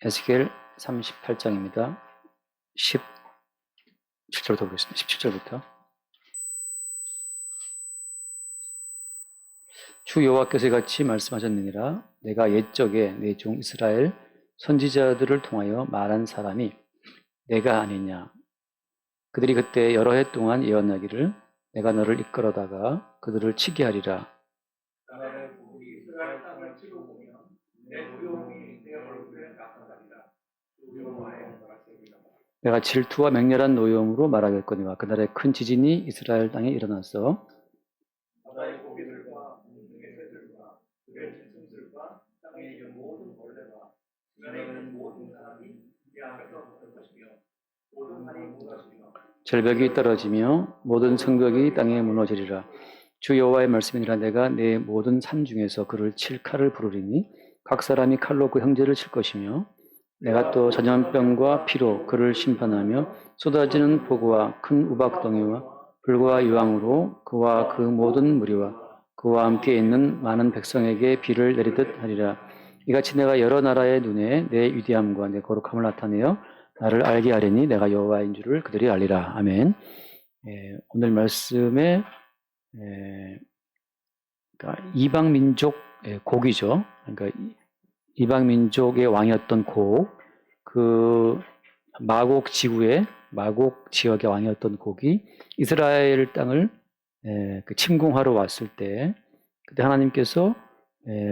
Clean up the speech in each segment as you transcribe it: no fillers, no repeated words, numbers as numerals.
에스겔 38장입니다. 17절부터 보겠습니다. 17절부터. 주 여호와께서 이같이 말씀하셨느니라. 내가 옛적에 내 종 이스라엘 선지자들을 통하여 말한 사람이 내가 아니냐. 그들이 그때 여러 해 동안 예언하기를 내가 너를 이끌어다가 그들을 치게 하리라. 나는 우리 이스라엘 땅을 치고 보면 내 두려움이 내 얼굴에 나타나리라. 여호와의 말씀이다. 내가 질투와 맹렬한 노여움으로 말하겠거니와 그날에 큰 지진이 이스라엘 땅에 일어나서 바다의 고기들과 문중의 새들과 들의 짐승들과 땅에 있는 모든 벌레와 수면에 있는 모든 사람이 이 안에서 붙을 것이며 모든 산이 무너지며 절벽이 떨어지며 모든 성벽이 땅에 무너지리라. 주 여호와의 말씀이니라. 내가 내 모든 산 중에서 그를 칠 칼을 부르리니 각 사람이 칼로 그 형제를 칠 것이며 내가 또 전염병과 피로 그를 심판하며 쏟아지는 폭우와 큰 우박덩이와 불과 유황으로 그와 그 모든 무리와 그와 함께 있는 많은 백성에게 비를 내리듯 하리라. 이같이 내가 여러 나라의 눈에 내 위대함과 내 거룩함을 나타내어 나를 알게 하리니 내가 여호와인 줄을 그들이 알리라. 아멘. 오늘 말씀에 그러니까 이방 민족 곡이죠. 그러니까 이방 민족의 왕이었던 곡, 그 마곡 지구의 마곡 지역의 왕이었던 곡이 이스라엘 땅을 침공하러 왔을 때 그때 하나님께서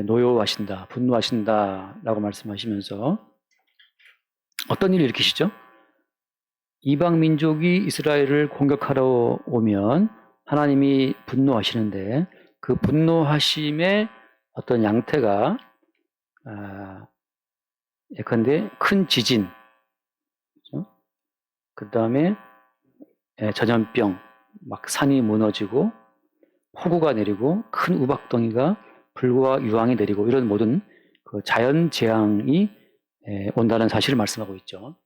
노여워하신다, 분노하신다라고 말씀하시면서 어떤 일을 일으키시죠? 이방 민족이 이스라엘을 공격하러 오면 하나님이 분노하시는데 그 분노하심의 어떤 양태가 예컨대 큰 지진, 그 다음에 전염병, 막 산이 무너지고 폭우가 내리고 큰 우박덩이가 불과 유황이 내리고 이런 모든 그 자연 재앙이 온다는 사실을 말씀하고 있죠.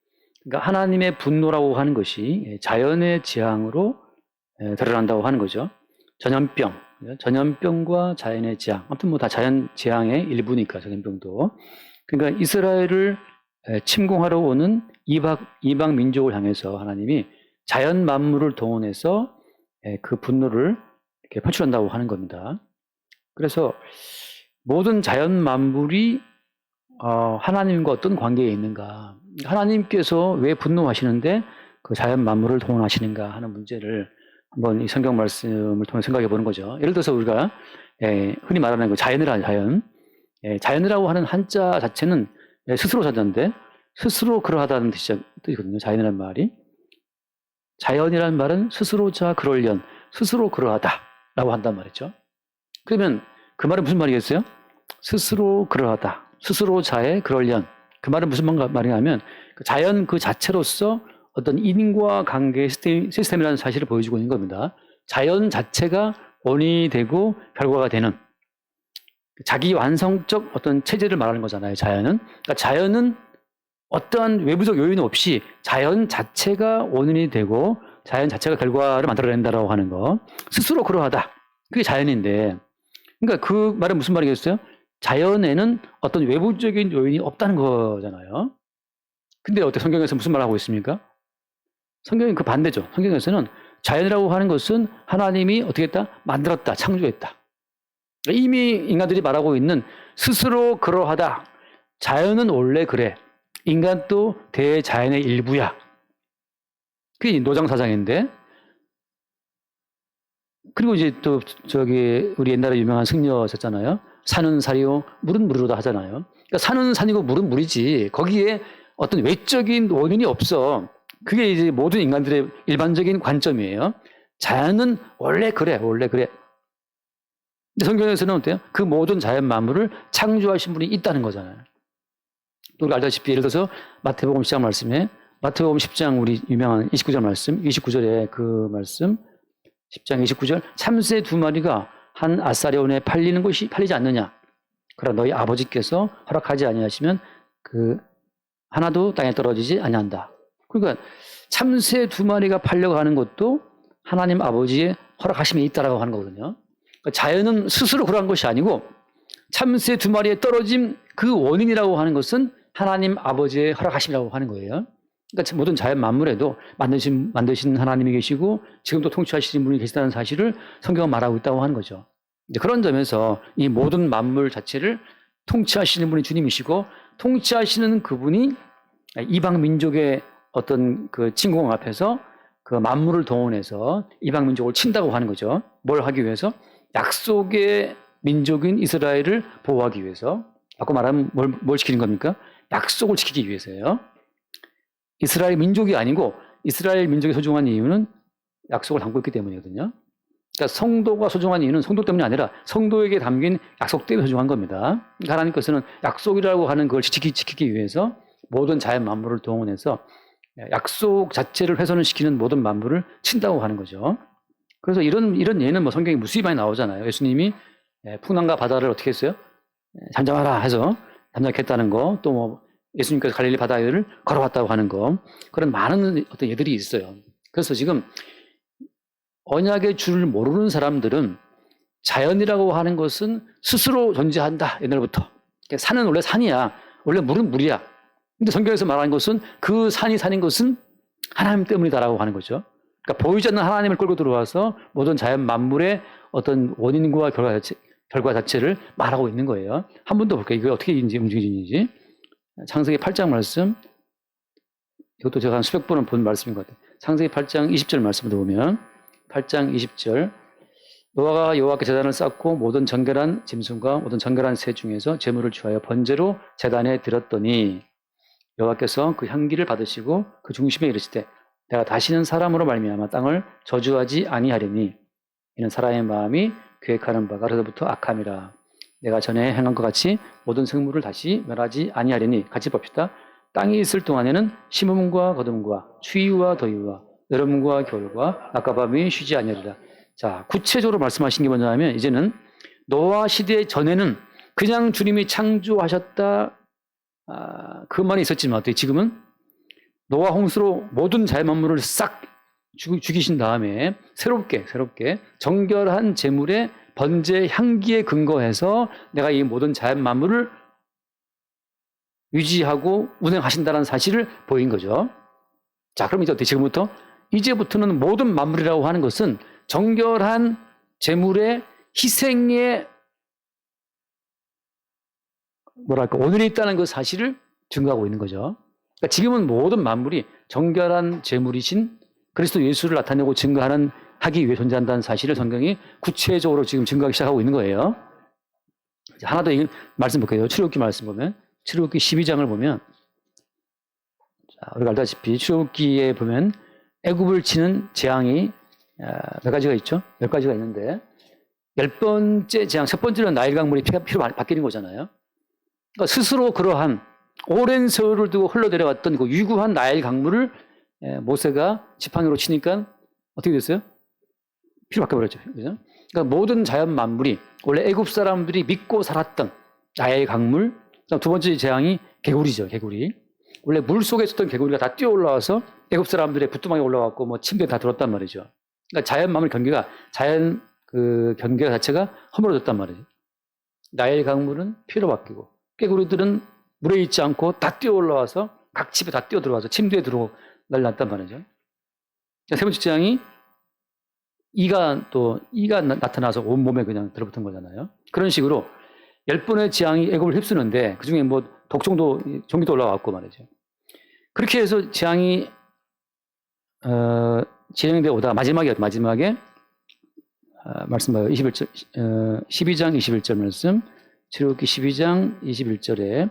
그러니까 하나님의 분노라고 하는 것이 자연의 재앙으로 드러난다고 하는 거죠. 전염병과 자연의 재앙, 아무튼 뭐 다 자연 재앙의 일부니까 전염병도. 그러니까 이스라엘을 침공하러 오는 이방 민족을 향해서 하나님이 자연 만물을 동원해서 그 분노를 이렇게 표출한다고 하는 겁니다. 그래서 모든 자연 만물이 하나님과 어떤 관계에 있는가, 하나님께서 왜 분노하시는데 그 자연 만물을 동원하시는가 하는 문제를 한번 이 성경 말씀을 통해 생각해 보는 거죠. 예를 들어서 우리가 흔히 말하는 그 자연이라는 자연, 자연이라고 하는 한자 자체는 스스로 자자인데 스스로 그러하다는 뜻이거든요. 자연이라는 말이. 자연이라는 말은 스스로 자 그럴련, 스스로 그러하다라고 한단 말이죠. 그러면 그 말은 무슨 말이겠어요? 스스로 그러하다, 스스로 자에 그럴련. 그 말은 무슨 말이냐면 자연 그 자체로서 어떤 인과 관계의 시스템이라는 사실을 보여주고 있는 겁니다. 자연 자체가 원인이 되고 결과가 되는 자기 완성적 어떤 체제를 말하는 거잖아요. 자연은. 그러니까 자연은 어떠한 외부적 요인 없이 자연 자체가 원인이 되고 자연 자체가 결과를 만들어낸다라고 하는 거. 스스로 그러하다. 그게 자연인데. 그러니까 그 말은 무슨 말이겠어요? 자연에는 어떤 외부적인 요인이 없다는 거잖아요. 근데 어때? 성경에서 무슨 말 하고 있습니까? 성경은 그 반대죠. 성경에서는 자연이라고 하는 것은 하나님이 어떻게 했다? 만들었다. 창조했다. 이미 인간들이 말하고 있는 스스로 그러하다. 자연은 원래 그래. 인간도 대자연의 일부야. 그게 노장사장인데. 그리고 이제 또 우리 옛날에 유명한 승려였잖아요. 산은 산이요, 물은 물이로다 하잖아요. 그러니까 산은 산이고 물은 물이지. 거기에 어떤 외적인 원인이 없어. 그게 이제 모든 인간들의 일반적인 관점이에요. 자연은 원래 그래, 원래 그래. 근데 성경에서는 어때요? 그 모든 자연 만물을 창조하신 분이 있다는 거잖아요. 또 우리가 알다시피 예를 들어서 마태복음 10장 말씀에 마태복음 10장 우리 유명한 29절 말씀, 29절에 그 말씀 10장 29절 참새 두 마리가 한 아사리온에 팔리지 않느냐. 그러나 너희 아버지께서 허락하지 아니하시면 그 하나도 땅에 떨어지지 아니한다. 그러니까 참새 두 마리가 팔려가는 것도 하나님 아버지의 허락하심이 있다라고 하는 거거든요. 그러니까 자연은 스스로 그러한 것이 아니고 참새 두 마리에 떨어진 그 원인이라고 하는 것은 하나님 아버지의 허락하심이라고 하는 거예요. 그러니까 모든 자연 만물에도 만드신 하나님이 계시고 지금도 통치하시는 분이 계시다는 사실을 성경은 말하고 있다고 하는 거죠. 이제 그런 점에서 이 모든 만물 자체를 통치하시는 분이 주님이시고 통치하시는 그분이 이방 민족의 어떤 그 침공 앞에서 그 만물을 동원해서 이방 민족을 친다고 하는 거죠. 뭘 하기 위해서? 약속의 민족인 이스라엘을 보호하기 위해서. 아까 말하면 뭘 지키는 겁니까? 약속을 지키기 위해서예요. 이스라엘 민족이 아니고 이스라엘 민족이 소중한 이유는 약속을 담고 있기 때문이거든요. 그러니까 성도가 소중한 이유는 성도 때문이 아니라 성도에게 담긴 약속 때문에 소중한 겁니다. 그러니까 하나님께서는 약속이라고 하는 그걸 지키기 위해서 모든 자연 만물을 동원해서 약속 자체를 훼손을 시키는 모든 만물을 친다고 하는 거죠. 그래서 이런 예는 뭐 성경에 무수히 많이 나오잖아요. 예수님이 풍랑과 바다를 어떻게 했어요? 잠잠하라 해서 잠잠했다는 거, 또 뭐 예수님께서 갈릴리 바다를 걸어왔다고 하는 거, 그런 많은 어떤 예들이 있어요. 그래서 지금 언약의 줄을 모르는 사람들은 자연이라고 하는 것은 스스로 존재한다, 옛날부터. 산은 원래 산이야. 원래 물은 물이야. 근데 성경에서 말하는 것은 그 산이 산인 것은 하나님 때문이다라고 하는 거죠. 그러니까 보이지 않는 하나님을 끌고 들어와서 모든 자연 만물의 어떤 원인과 결과 자체를 말하고 있는 거예요. 한 번 더 볼게요. 이게 어떻게 움직이는지. 창세기 8장 말씀. 이것도 제가 한 수백 번은 본 말씀인 것 같아요. 창세기 8장 20절 말씀을 보면 8장 20절 노아가 여호와께 제단을 쌓고 모든 정결한 짐승과 모든 정결한 새 중에서 제물을 취하여 번제로 제단에 드렸더니 여호와께서 그 향기를 받으시고 그 중심에 이르시되 내가 다시는 사람으로 말미암아 땅을 저주하지 아니하리니 이는 사람의 마음이 계획하는 바가 그로부터 악함이라. 내가 전에 행한 것 같이 모든 생물을 다시 멸하지 아니하리니. 같이 봅시다. 땅이 있을 동안에는 심음과 거둠과 추위와 더위와 여름과 겨울과 낮과 밤이 쉬지 아니하리라. 자, 구체적으로 말씀하신 게 뭐냐면 이제는 노아 시대 전에는 그냥 주님이 창조하셨다 그 말이 있었지만 어떻게 지금은 노아 홍수로 모든 자연 만물을 싹 죽이신 다음에 새롭게 정결한 제물의 번제 향기에 근거해서 내가 이 모든 자연 만물을 유지하고 운행하신다는 사실을 보인 거죠. 자, 그럼 이제 어떻게 이제부터는 모든 만물이라고 하는 것은 정결한 제물의 희생의 오늘이 있다는 그 사실을 증거하고 있는 거죠. 그러니까 지금은 모든 만물이 정결한 제물이신 그리스도 예수를 나타내고 하기 위해 존재한다는 사실을 성경이 구체적으로 지금 증거하기 시작하고 있는 거예요. 하나 더 말씀 볼게요. 출애굽기 말씀 보면 출애굽기 12장을 보면 우리가 알다시피 출애굽기에 보면 애굽을 치는 재앙이 몇 가지가 있죠? 몇 가지가 있는데 10번째 재앙, 첫 번째는 나일 강물이 피로 바뀌는 거잖아요. 그러니까 스스로 그러한 오랜 세월을 두고 흘러내려왔던 그 유구한 나일 강물을 모세가 지팡이로 치니까 어떻게 됐어요? 피로 바뀌어버렸죠. 그죠? 그러니까 모든 자연 만물이 원래 애굽 사람들이 믿고 살았던 나일 강물, 두 번째 재앙이 개구리죠. 개구리. 원래 물 속에 있었던 개구리가 다 뛰어 올라와서 애굽 사람들의 부뚜막에 올라왔고 뭐 침대에 다 들었단 말이죠. 그러니까 자연 만물 경계가 경계 자체가 허물어졌단 말이죠. 나일 강물은 피로 바뀌고 개구리들은 물에 있지 않고 다 뛰어 올라와서 각 집에 다 뛰어 들어와서 침대에 난리 났단 말이죠. 세 번째 재앙이 이가 나타나서 온몸에 그냥 들어붙은 거잖아요. 그런 식으로 10번의 재앙이 애굽을 휩쓰는데 그중에 뭐 독종도 종기도 올라왔고 말이죠. 그렇게 해서 재앙이 진행되어 오다가 마지막에 말씀 봐요. 12장 21절 말씀. 출애굽기 12장 21절에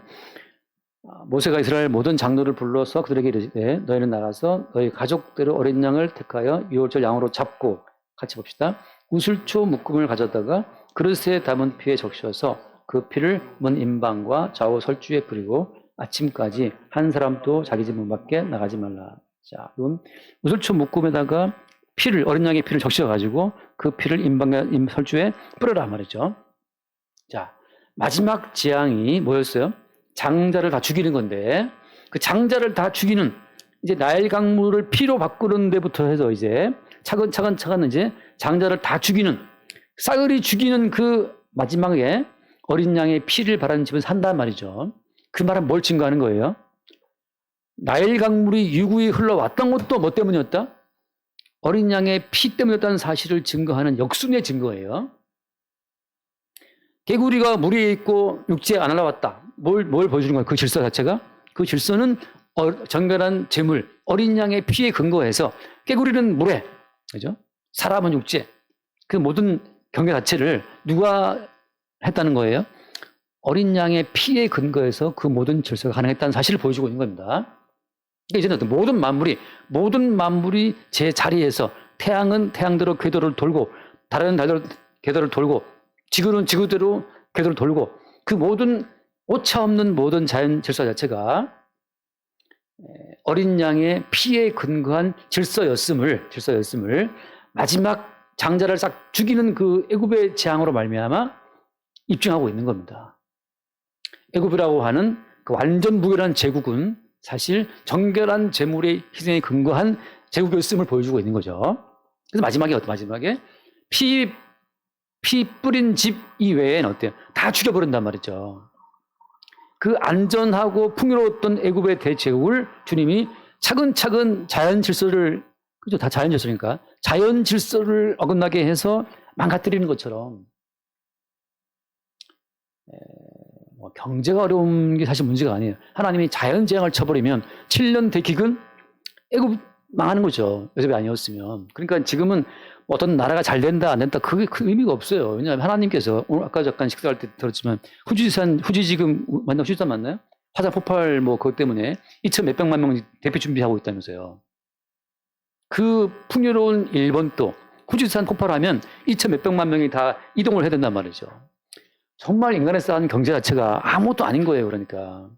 모세가 이스라엘 모든 장로를 불러서 그들에게 이르되 너희는 나가서 너희 가족대로 어린 양을 택하여 유월절 양으로 잡고 같이 봅시다. 우슬초 묶음을 가져다가 그릇에 담은 피에 적셔서 그 피를 문 임방과 좌우 설주에 뿌리고 아침까지 한 사람도 자기 집 문 밖에 나가지 말라. 자, 이건 우슬초 묶음에다가 어린 양의 피를 적셔가지고 그 피를 임방과 설주에 뿌려라 말이죠. 자, 마지막 재앙이 뭐였어요? 장자를 다 죽이는 건데 그 장자를 다 죽이는 이제 나일 강물을 피로 바꾸는 데부터 해서 이제 차근차근 이제 장자를 다 죽이는 싸그리 죽이는 그 마지막에 어린 양의 피를 바라는 집은 산단 말이죠. 그 말은 뭘 증거하는 거예요? 나일 강물이 유구히 흘러왔던 것도 뭐 때문이었다? 어린 양의 피 때문이었다는 사실을 증거하는 역순의 증거예요. 개구리가 물 위에 있고 육지에 안 올라왔다. 뭘 보여주는 거예요? 그 질서 자체가? 그 질서는 정결한 제물, 어린 양의 피에 근거해서 개구리는 물에, 그죠? 사람은 육지에. 그 모든 경계 자체를 누가 했다는 거예요? 어린 양의 피에 근거해서 그 모든 질서가 가능했다는 사실을 보여주고 있는 겁니다. 그러니까 이제는 모든 만물이 제 자리에서 태양은 태양대로 궤도를 돌고 달은 달대로 궤도를 돌고 지구는 지구대로 궤도를 돌고 그 모든 오차 없는 모든 자연 질서 자체가 어린 양의 피에 근거한 질서였음을 마지막 장자를 싹 죽이는 그 애굽의 재앙으로 말미암아 입증하고 있는 겁니다. 애굽이라고 하는 그 완전 무결한 제국은 사실 정결한 제물의 희생에 근거한 제국이었음을 보여주고 있는 거죠. 그래서 마지막에 피 뿌린 집 이외에는 어때요? 다 죽여버린단 말이죠. 그 안전하고 풍요로웠던 애굽의 대제국을 주님이 차근차근 자연 질서를, 그죠? 다 자연 질서니까. 자연 질서를 어긋나게 해서 망가뜨리는 것처럼, 경제가 어려운 게 사실 문제가 아니에요. 하나님이 자연 재앙을 쳐버리면 7년 대기근 애굽 망하는 거죠. 요셉이 아니었으면. 그러니까 지금은 어떤 나라가 잘 된다 안 된다 그게 그 의미가 없어요. 왜냐하면 하나님께서 오늘 아까 잠깐 식사할 때 들었지만 후지 지금 맞나? 후지산 맞나요? 화산 폭발 뭐 그것 때문에 2천 몇백만 명 대피 준비하고 있다면서요. 그 풍요로운 일본도 후지산 폭발하면 2천 몇백만 명이 다 이동을 해야 된단 말이죠. 정말 인간에 쌓은 경제 자체가 아무것도 아닌 거예요. 그러니까.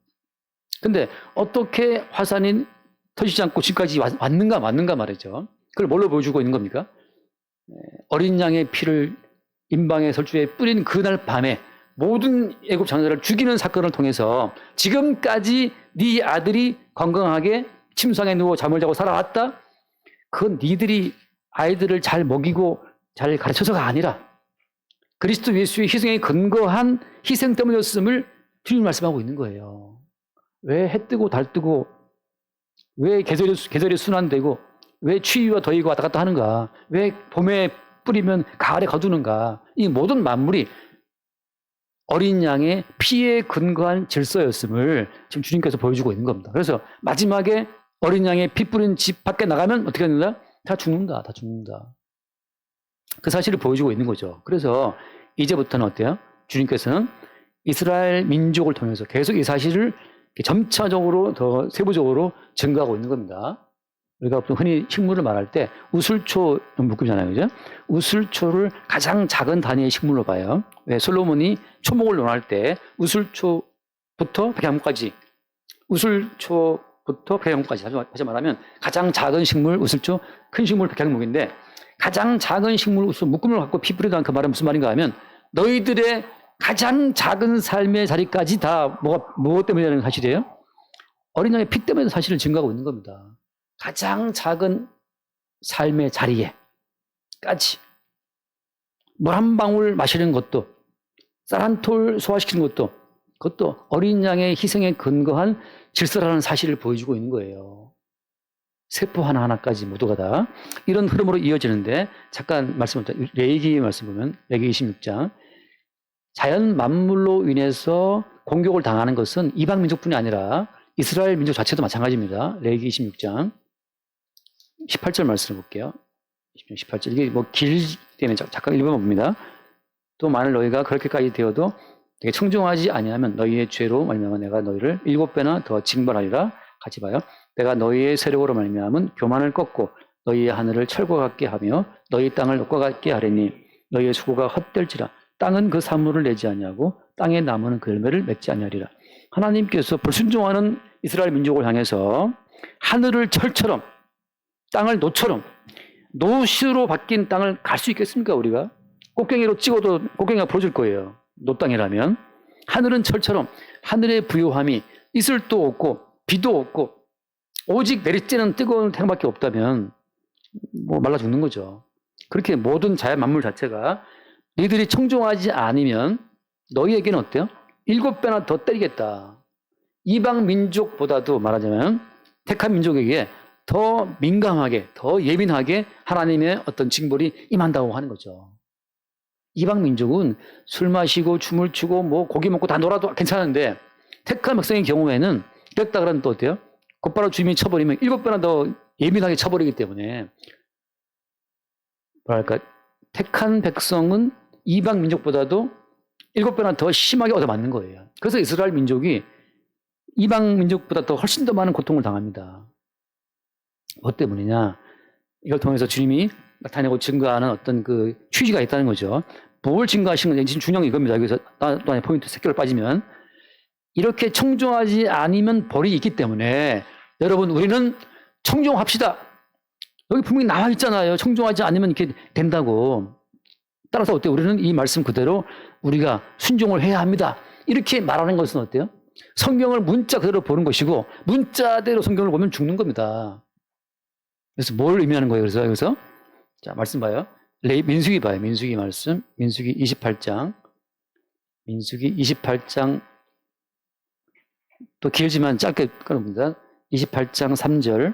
근데 어떻게 화산이 터지지 않고 지금까지 왔는가 말이죠. 그걸 뭘로 보여주고 있는 겁니까? 어린 양의 피를 임방의 설주에 뿌린 그날 밤에 모든 애굽 장자를 죽이는 사건을 통해서 지금까지 네 아들이 건강하게 침상에 누워 잠을 자고 살아왔다? 그건 니들이 아이들을 잘 먹이고 잘 가르쳐서가 아니라 그리스도 예수의 희생에 근거한 희생 때문이었음을 주님 말씀하고 있는 거예요. 왜 해 뜨고 달 뜨고 왜 계절이 순환되고 왜 추위와 더위가 왔다 갔다 하는가? 왜 봄에 뿌리면 가을에 거두는가? 이 모든 만물이 어린 양의 피에 근거한 질서였음을 지금 주님께서 보여주고 있는 겁니다. 그래서 마지막에 어린 양의 피 뿌린 집 밖에 나가면 어떻게 된다? 다 죽는다. 그 사실을 보여주고 있는 거죠. 그래서 이제부터는 어때요? 주님께서는 이스라엘 민족을 통해서 계속 이 사실을 점차적으로 더 세부적으로 증거하고 있는 겁니다. 우리가 흔히 식물을 말할 때 우슬초 묶음이잖아요. 그죠? 우슬초를 가장 작은 단위의 식물로 봐요. 왜 솔로몬이 초목을 논할 때 우슬초부터 백향목까지 다시 말하면 가장 작은 식물 우슬초, 큰 식물 백향목인데 가장 작은 식물 우슬 묶음을 갖고 피 뿌리다는 그 말은 무슨 말인가 하면 너희들의 가장 작은 삶의 자리까지 다 무엇 때문이라는 사실이에요? 어린 양의 피 때문에 사실을 증거하고 있는 겁니다. 가장 작은 삶의 자리에까지 물 한 방울 마시는 것도 쌀 한 톨 소화시키는 그것도 어린 양의 희생에 근거한 질서라는 사실을 보여주고 있는 거예요. 세포 하나하나까지 모두가 다 이런 흐름으로 이어지는데 잠깐 레위기 말씀 보면 레위기 26장 자연 만물로 인해서 공격을 당하는 것은 이방 민족뿐이 아니라 이스라엘 민족 자체도 마찬가지입니다. 레위기 26장 18절 말씀을 볼게요. 18절 이게 뭐 길기 때문에 잠깐 읽어만 봅니다. 또 만일 너희가 그렇게까지 되어도 되게 청종하지 아니하면 너희의 죄로 말미암아 내가 너희를 7배나 더 징벌하리라. 같이 봐요. 내가 너희의 세력으로 말미암은 교만을 꺾고 너희의 하늘을 철과 같게 하며 너희 땅을 녹과 같게 하리니 너희의 수고가 헛될지라. 땅은 그 산물을 내지 아니하고 땅의 나무는 그 열매를 맺지 아니하리라. 하나님께서 불순종하는 이스라엘 민족을 향해서 하늘을 철처럼 땅을 노처럼 노시로 바뀐 땅을 갈 수 있겠습니까? 우리가 꽃갱이로 찍어도 꽃갱이가 부러질 거예요. 노땅이라면. 하늘은 철처럼 하늘의 부요함이 이슬도 없고 비도 없고 오직 내리쬐는 뜨거운 태양밖에 없다면 뭐 말라 죽는 거죠. 그렇게 모든 자연 만물 자체가 너희들이 청종하지 않으면 너희에게는 어때요? 7배나 더 때리겠다. 이방 민족보다도 말하자면 택한 민족에게 더 민감하게, 더 예민하게 하나님의 어떤 징벌이 임한다고 하는 거죠. 이방 민족은 술 마시고 춤을 추고 뭐 고기 먹고 다 놀아도 괜찮은데 택한 백성의 경우에는 이랬다 그러면 또 어때요? 곧바로 주님이 쳐버리면 7배나 더 예민하게 쳐버리기 때문에 뭐랄까 택한 백성은 이방 민족보다도 7배나 더 심하게 얻어맞는 거예요. 그래서 이스라엘 민족이 이방 민족보다 더 훨씬 더 많은 고통을 당합니다. 뭐 때문이냐? 이걸 통해서 주님이 나타내고 증거하는 어떤 그 취지가 있다는 거죠. 뭘 증거하시는 건지 지금 중요한 게 이겁니다. 여기서 또 하나의 포인트 3개를 빠지면 이렇게 청종하지 않으면 벌이 있기 때문에 여러분 우리는 청종합시다. 여기 분명히 나와 있잖아요. 청종하지 않으면 이렇게 된다고. 따라서 어때요? 우리는 이 말씀 그대로 우리가 순종을 해야 합니다. 이렇게 말하는 것은 어때요? 성경을 문자 그대로 보는 것이고 문자대로 성경을 보면 죽는 겁니다. 그래서 뭘 의미하는 거예요? 그래서 여기서 자 말씀 봐요. 민수기 봐요. 민수기 말씀. 민수기 28장. 민수기 28장 또 길지만 짧게 끊어봅니다. 28장 3절.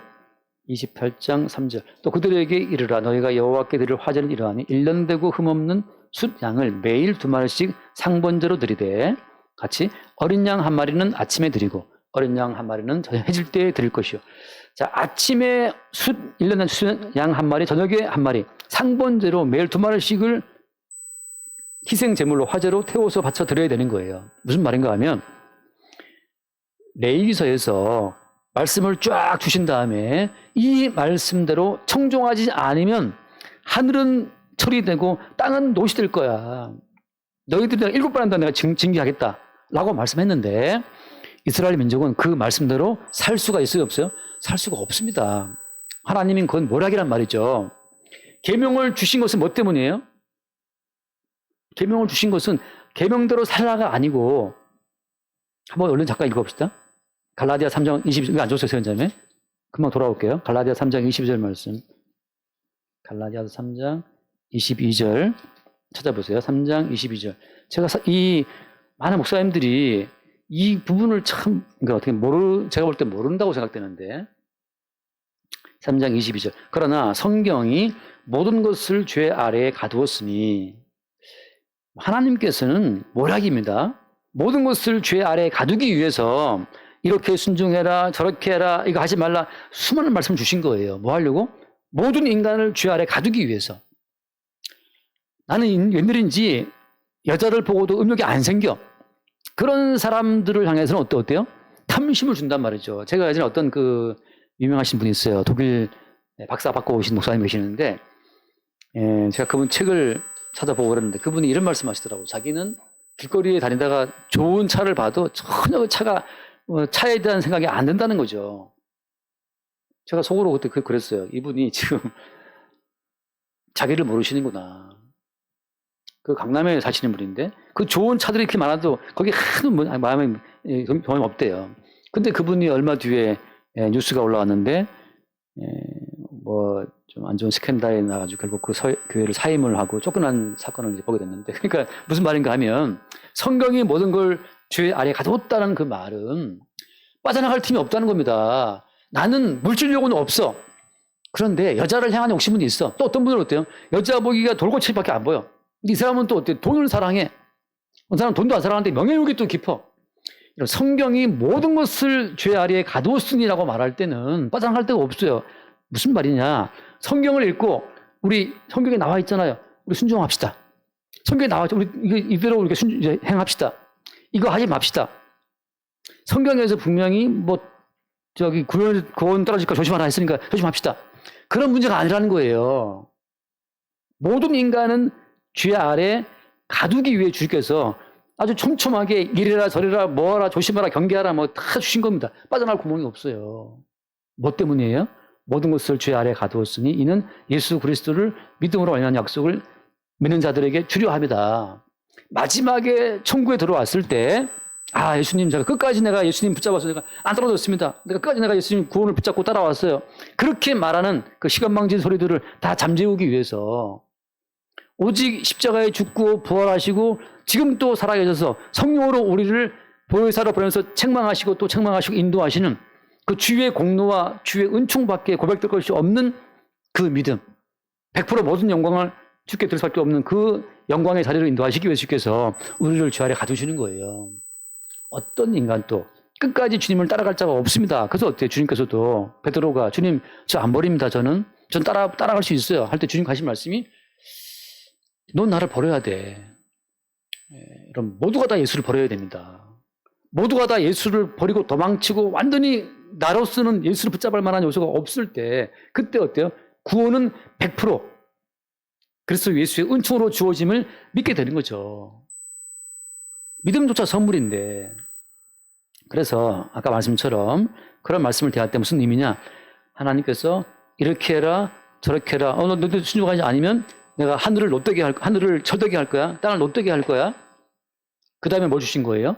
28장 3절. 또 그들에게 이르라 너희가 여호와께 드릴 화제를 이러하니 1년 되고 흠없는 숫 양을 매일 2마리씩 상번제로 드리되 같이 어린 양 한 마리는 아침에 드리고 어린 양 한 마리는 저녁 해질 때에 드릴 것이요. 자, 아침에 1년에 숫 양 한 마리, 저녁에 한 마리, 상번제로 매일 2마리씩을 희생 제물로 화제로 태워서 바쳐 드려야 되는 거예요. 무슨 말인가 하면 레위기서에서 말씀을 쫙 주신 다음에 이 말씀대로 청종하지 않으면 하늘은 철이 되고 땅은 노시 될 거야. 너희들이 7번 한다 내가 징계하겠다 라고 말씀했는데 이스라엘 민족은 그 말씀대로 살 수가 있어요 없어요? 살 수가 없습니다. 하나님은 그건 모략이란 말이죠. 계명을 주신 것은 뭐 때문이에요? 계명을 주신 것은 계명대로 살라가 아니고 한번 얼른 잠깐 읽어봅시다. 갈라디아 3장 22절, 왜 안 줬어요, 선생님? 금방 돌아올게요. 갈라디아 3장 22절 말씀. 갈라디아 3장 22절 찾아보세요. 3장 22절. 제가 이 많은 목사님들이 이 부분을 참, 그러니까 어떻게 제가 볼 때 모른다고 생각되는데. 3장 22절. 그러나 성경이 모든 것을 죄 아래에 가두었으니 하나님께서는 모략입니다. 모든 것을 죄 아래에 가두기 위해서 이렇게 순종해라, 저렇게 해라, 이거 하지 말라 수많은 말씀을 주신 거예요. 뭐 하려고? 모든 인간을 죄 아래 가두기 위해서. 나는 웬일인지 여자를 보고도 음욕이 안 생겨. 그런 사람들을 향해서는 어때요? 탐심을 준단 말이죠. 제가 예전에 어떤 그 유명하신 분이 있어요. 독일 박사 받고 오신 목사님 계시는데 제가 그분 책을 찾아보고 그랬는데 그분이 이런 말씀 하시더라고요. 자기는 길거리에 다니다가 좋은 차를 봐도 전혀 차에 대한 생각이 안 든다는 거죠. 제가 속으로 그때 그랬어요. 이분이 지금 자기를 모르시는구나. 그 강남에 사시는 분인데 그 좋은 차들이 이렇게 많아도 거기 하는 마음에 경험이 없대요. 근데 그분이 얼마 뒤에 뉴스가 올라왔는데 뭐 좀 안 좋은 스캔들에 나가지고 결국 그 교회를 사임을 하고 쫓겨난 사건을 이제 보게 됐는데 그러니까 무슨 말인가 하면 성경이 모든 걸 죄 아래에 가뒀다는 그 말은 빠져나갈 틈이 없다는 겁니다. 나는 물질 욕구는 없어. 그런데 여자를 향한 욕심은 있어. 또 어떤 분들은 어때요? 여자 보기가 돌고치밖에 안 보여. 근데 이 사람은 또 어때요? 돈을 사랑해. 어떤 사람은 돈도 안 사랑하는데 명예욕이 또 깊어. 성경이 모든 것을 죄 아래에 가두었으니라고 말할 때는 빠져나갈 데가 없어요. 무슨 말이냐? 성경을 읽고 우리 성경에 나와 있잖아요. 우리 순종합시다. 성경에 나와 있죠. 우리 이대로 우리가 행합시다. 이거 하지 맙시다. 성경에서 분명히 뭐 구원 떨어질까 조심하라 했으니까 조심합시다. 그런 문제가 아니라는 거예요. 모든 인간은 죄 아래 가두기 위해 주께서 아주 촘촘하게 이래라 저래라 뭐하라 조심하라 경계하라 뭐 다 주신 겁니다. 빠져나갈 구멍이 없어요. 뭐 때문이에요? 모든 것을 죄 아래 가두었으니 이는 예수 그리스도를 믿음으로 완전한 약속을 믿는 자들에게 주려 합니다. 마지막에 천국에 들어왔을 때 예수님 제가 끝까지 내가 예수님 붙잡아서 내가 안 떨어졌습니다. 끝까지 내가 예수님 구원을 붙잡고 따라왔어요. 그렇게 말하는 그 시간망진 소리들을 다 잠재우기 위해서 오직 십자가에 죽고 부활하시고 지금 또 살아계셔서 성령으로 우리를 보혜사로 보내면서 책망하시고 또 책망하시고 인도하시는 그 주의 공로와 주의 은총밖에 고백될 것이 없는 그 믿음, 100% 모든 영광을 주께 드릴 수밖에 없는 그 영광의 자리로 인도하시기 위해서 주께서 우리를 주 아래 가두시는 거예요. 어떤 인간도 끝까지 주님을 따라갈 자가 없습니다. 그래서 어때요? 주님께서도 베드로가 주님 저 안 버립니다. 전 따라갈 수 있어요. 할 때 주님 하신 말씀이 넌 나를 버려야 돼. 여러분 모두가 다 예수를 버려야 됩니다. 모두가 다 예수를 버리고 도망치고 완전히 나로서는 예수를 붙잡을 만한 요소가 없을 때 그때 어때요? 구원은 100% 그리스도 예수의 은총으로 주어짐을 믿게 되는 거죠. 믿음조차 선물인데 그래서 아까 말씀처럼 그런 말씀을 대할 때 무슨 의미냐? 하나님께서 이렇게 해라 저렇게 해라 너 순종하지 않으면 내가 하늘을 철되게 할 거야. 땅을 못되게 할 거야. 그 다음에 뭘 주신 거예요?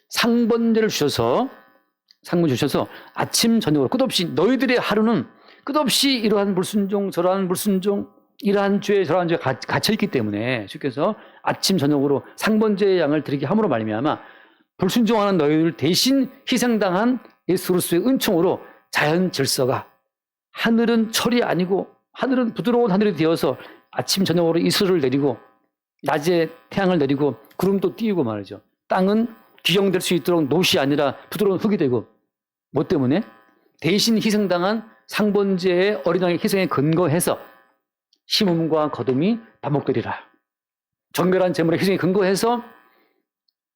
상번제를 주셔서 아침 저녁으로 끝없이 너희들의 하루는 끝없이 이러한 불순종 저러한 불순종 이러한 죄 저러한 죄에 갇혀있기 때문에 주께서 아침 저녁으로 상번제의 양을 드리게 함으로 말미암아 불순종하는 너희들 대신 희생당한 예수 그리스도의 은총으로 자연 질서가 하늘은 철이 아니고 하늘은 부드러운 하늘이 되어서 아침 저녁으로 이슬을 내리고 낮에 태양을 내리고 구름도 띄우고 말이죠. 땅은 귀경될 수 있도록 노시 아니라 부드러운 흙이 되고 뭐 때문에? 대신 희생당한 상번제의 어린 양의 희생에 근거해서 심음과 거둠이 반복되리라. 정결한 제물의 희생에 근거해서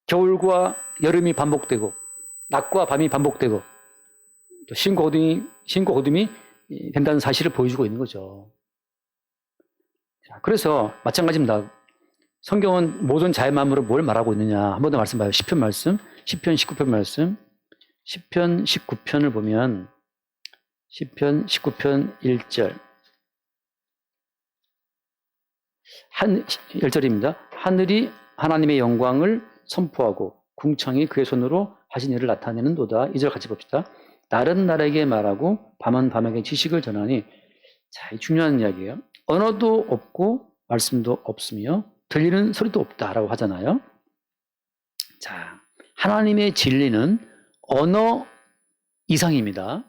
겨울과 여름이 반복되고 낮과 밤이 반복되고 또 신고 거둠이 된다는 사실을 보여주고 있는 거죠. 자, 그래서 마찬가지입니다. 성경은 모든 자연 만물을 뭘 말하고 있느냐 한 번 더 말씀 봐요. 시편 말씀, 시편 19편 말씀, 시편 19편을 보면 시편 19편 1절 1절입니다. 하늘이 하나님의 영광을 선포하고 궁창이 그의 손으로 하신 일을 나타내는도다. 2절 같이 봅시다. 날은 날에게 말하고 밤은 밤에게 지식을 전하니 자, 이 중요한 이야기예요. 언어도 없고 말씀도 없으며 들리는 소리도 없다라고 하잖아요. 자, 하나님의 진리는 언어 이상입니다.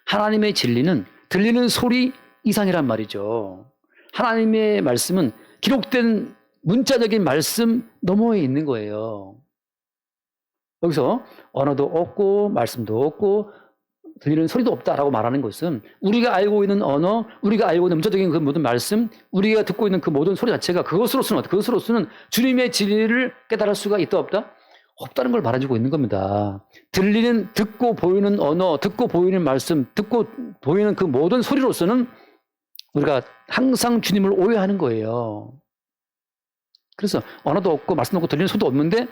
하나님의 진리는 들리는 소리 이상이란 말이죠. 하나님의 말씀은 기록된 문자적인 말씀 너머에 있는 거예요. 여기서 언어도 없고 말씀도 없고 들리는 소리도 없다라고 말하는 것은 우리가 알고 있는 언어, 우리가 알고 있는 문자적인 그 모든 말씀, 우리가 듣고 있는 그 모든 소리 자체가 그것으로서는 주님의 진리를 깨달을 수가 있다 없다? 없다는 걸 말해주고 있는 겁니다. 듣고 보이는 언어, 듣고 보이는 말씀, 듣고 보이는 그 모든 소리로서는 우리가 항상 주님을 오해하는 거예요. 그래서 언어도 없고 말씀도 없고 들리는 소리도 없는데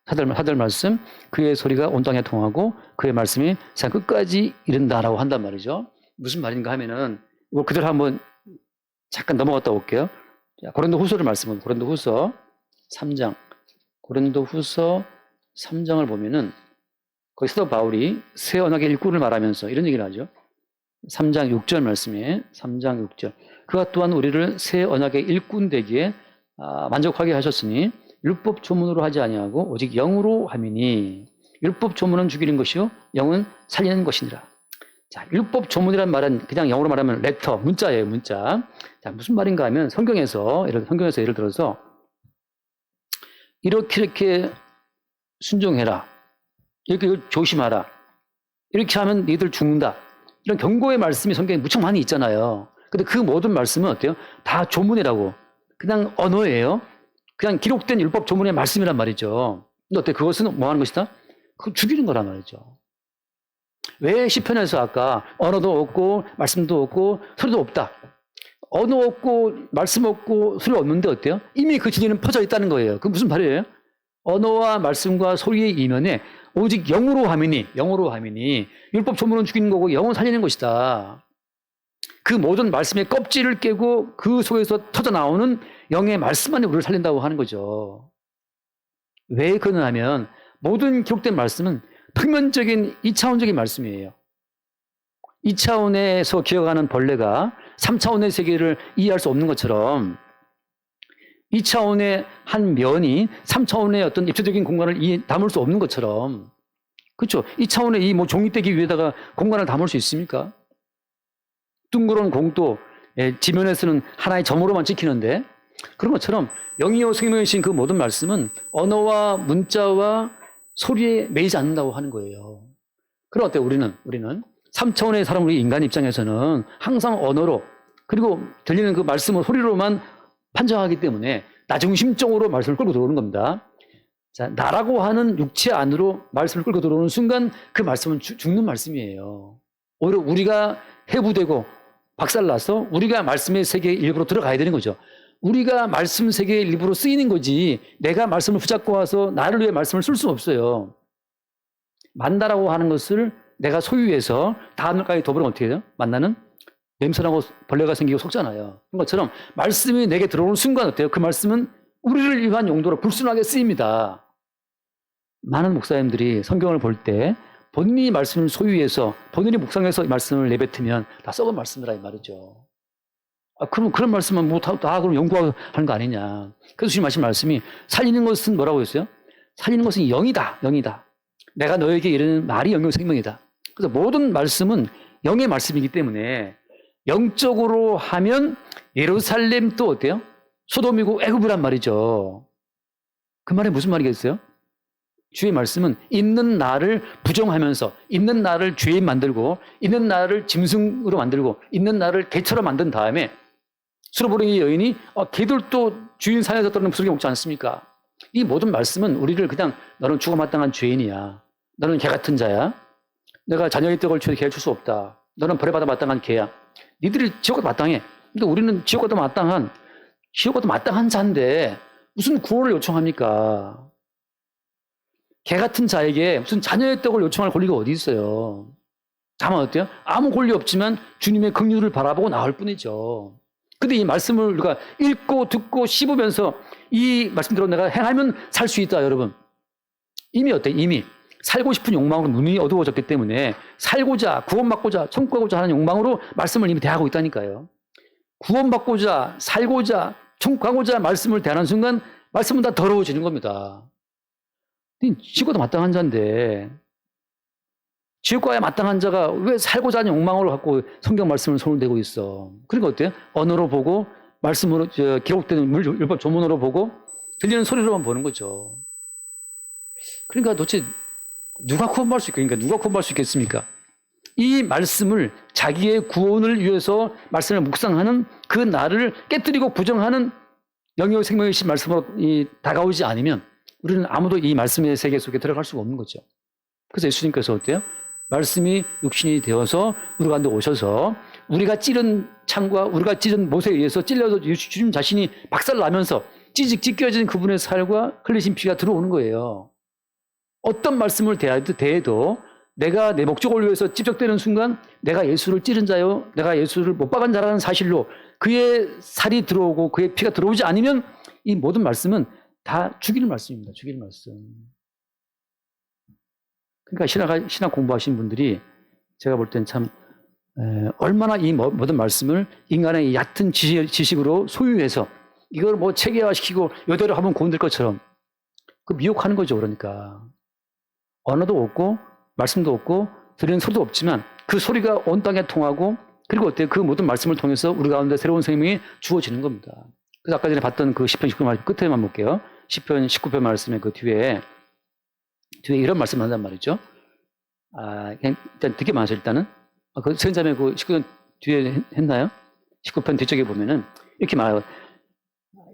사절 말씀, 그의 소리가 온 땅에 통하고 그의 말씀이 산 끝까지 이른다라고 한단 말이죠. 무슨 말인가 하면은 이거 그대로 한번 잠깐 넘어갔다 올게요. 자, 고린도후서를 말씀은 고린도후서 3장, 고린도후서 3장을 보면은 거기 사도 바울이 새 언약의 일꾼을 말하면서 이런 얘기를 하죠. 3장 6절 말씀에 3장 6절 그가 또한 우리를 새 언약의 일꾼 되기에 만족하게 하셨으니 율법 조문으로 하지 아니하고 오직 영으로 함이니 율법 조문은 죽이는 것이요 영은 살리는 것이니라. 자, 율법 조문이란 말은 그냥 영어로 말하면 레터, 문자예요, 문자. 자, 무슨 말인가 하면 성경에서 예를 들어서 이렇게 순종해라. 이렇게 조심하라. 이렇게 하면 너희들 죽는다. 이런 경고의 말씀이 성경에 무척 많이 있잖아요. 근데 그 모든 말씀은 어때요? 다 조문이라고. 그냥 언어예요. 그냥 기록된 율법 조문의 말씀이란 말이죠. 근데 어때? 그것은 뭐 하는 것이다? 그걸 죽이는 거란 말이죠. 왜 시편에서 아까 언어도 없고 말씀도 없고 소리도 없다. 언어 없고 말씀 없고 소리 없는데 어때요? 이미 그 진리는 퍼져 있다는 거예요. 그 무슨 말이에요? 언어와 말씀과 소리의 이면에 오직 영으로 함이니 율법 조문은 죽이는 거고 영은 살리는 것이다. 그 모든 말씀의 껍질을 깨고 그 속에서 터져 나오는 영의 말씀만이 우리를 살린다고 하는 거죠. 왜 그러냐 하면 모든 기록된 말씀은 표면적인 2차원적인 말씀이에요. 2차원에서 기어가는 벌레가 3차원의 세계를 이해할 수 없는 것처럼 2차원의 한 면이 3차원의 어떤 입체적인 공간을 담을 수 없는 것처럼, 그렇죠? 2차원의 이 뭐 종이떼기 위에다가 공간을 담을 수 있습니까? 둥그런 공도 지면에서는 하나의 점으로만 찍히는데, 그런 것처럼 영이요 생명이신 그 모든 말씀은 언어와 문자와 소리에 매이지 않는다고 하는 거예요. 그럼 어때요? 우리는 3차원의 사람, 우리 인간 입장에서는 항상 언어로, 그리고 들리는 그 말씀을 소리로만 판정하기 때문에 나중심적으로 말씀을 끌고 들어오는 겁니다. 자, 나라고 하는 육체 안으로 말씀을 끌고 들어오는 순간 그 말씀은 죽는 말씀이에요. 오히려 우리가 해부되고 박살나서 우리가 말씀의 세계의 일부로 들어가야 되는 거죠. 우리가 말씀 세계의 일부로 쓰이는 거지, 내가 말씀을 붙잡고 와서 나를 위해 말씀을 쓸 수는 없어요. 만나라고 하는 것을 내가 소유해서 다음날까지 더불어 어떻게 해요? 만나는 냄새나고 벌레가 생기고 속잖아요. 그런 것처럼 말씀이 내게 들어오는 순간 어때요? 그 말씀은 우리를 위한 용도로 불순하게 쓰입니다. 많은 목사님들이 성경을 볼 때 본인이 말씀을 소유해서 본인이 묵상해서 말씀을 내뱉으면 다 썩은 말씀이라 이 말이죠. 그럼 그런 말씀은 뭐 다 그럼 연구하는 거 아니냐. 그래서 주님 하신 말씀이 살리는 것은 뭐라고 했어요? 살리는 것은 영이다. 내가 너에게 이르는 말이 영의 생명이다. 그래서 모든 말씀은 영의 말씀이기 때문에 영적으로 하면 예루살렘 또 어때요? 소돔이고 애굽이란 말이죠. 그 말이 무슨 말이겠어요? 주의 말씀은 있는 나를 부정하면서 있는 나를 죄인 만들고 있는 나를 짐승으로 만들고 있는 나를 개처럼 만든 다음에 수로보랭이 여인이 개들도 주인 산에서 떨어지는 부스러기 먹지 않습니까? 이 모든 말씀은 우리를 그냥 너는 죽어마땅한 죄인이야. 너는 개 같은 자야. 내가 자녀의 떡을 주에 개를 줄 수 없다. 너는 벌에받아 마땅한 개야. 니들이 지옥과도 마땅해. 근데 우리는 지옥과도 마땅한 자인데 무슨 구원을 요청합니까? 개 같은 자에게 무슨 자녀의 떡을 요청할 권리가 어디 있어요? 다만 어때요? 아무 권리 없지만 주님의 긍휼을 바라보고 나올 뿐이죠. 근데 이 말씀을 우리가 읽고 듣고 씹으면서 이 말씀대로 내가 행하면 살 수 있다, 여러분. 이미 어때? 이미 살고 싶은 욕망으로 눈이 어두워졌기 때문에 살고자, 구원받고자, 천국 가고자 하는 욕망으로 말씀을 이미 대하고 있다니까요. 구원받고자, 살고자, 천국 가고자 말씀을 대하는 순간 말씀은 다 더러워지는 겁니다. 지옥과도 마땅한 자인데 지옥과에 마땅한 자가 왜 살고자 하는 욕망으로 갖고 성경 말씀을 손을 대고 있어? 그러니까 어때요? 언어로 보고 말씀으로 기록되는 율법 조문으로 보고 들리는 소리로만 보는 거죠. 그러니까 도대체 누가 구원받을 수 있겠습니까? 누가 구원받을 수 있겠습니까? 이 말씀을 자기의 구원을 위해서 말씀을 묵상하는 그 나를 깨뜨리고 부정하는 영의 생명이신 말씀으로 다가오지 않으면 우리는 아무도 이 말씀의 세계 속에 들어갈 수가 없는 거죠. 그래서 예수님께서 어때요? 말씀이 육신이 되어서 우리 가운데 오셔서 우리가 찌른 창과 우리가 찌른 못에 의해서 찔려서 주님 자신이 박살나면서 찢겨진 그분의 살과 흘리신 피가 들어오는 거예요. 어떤 말씀을 대해도 내가 내 목적을 위해서 찝적대는 순간 내가 예수를 찌른 자요, 내가 예수를 못 박은 자라는 사실로 그의 살이 들어오고 그의 피가 들어오지 않으면 이 모든 말씀은 다 죽이는 말씀입니다. 죽이는 말씀. 그러니까 신학 공부하신 분들이 제가 볼 땐 참 얼마나 이 모든 말씀을 인간의 이 얕은 지식으로 소유해서 이걸 뭐 체계화시키고 이대로 하면 고운될 것처럼 그 미혹하는 거죠. 그러니까 언어도 없고 말씀도 없고 들리는 소리도 없지만 그 소리가 온 땅에 통하고 그리고 어때요? 그 모든 말씀을 통해서 우리 가운데 새로운 생명이 주어지는 겁니다. 그래서 아까 전에 봤던 그 시편 19편 말씀 끝에만 볼게요. 시편 19편 말씀의 그 뒤에 이런 말씀을 한단 말이죠. 그냥 일단 듣기만 하세요. 일단은 그 선자매 그 19편 뒤에 했나요? 19편 뒤쪽에 보면은 이렇게 말해요.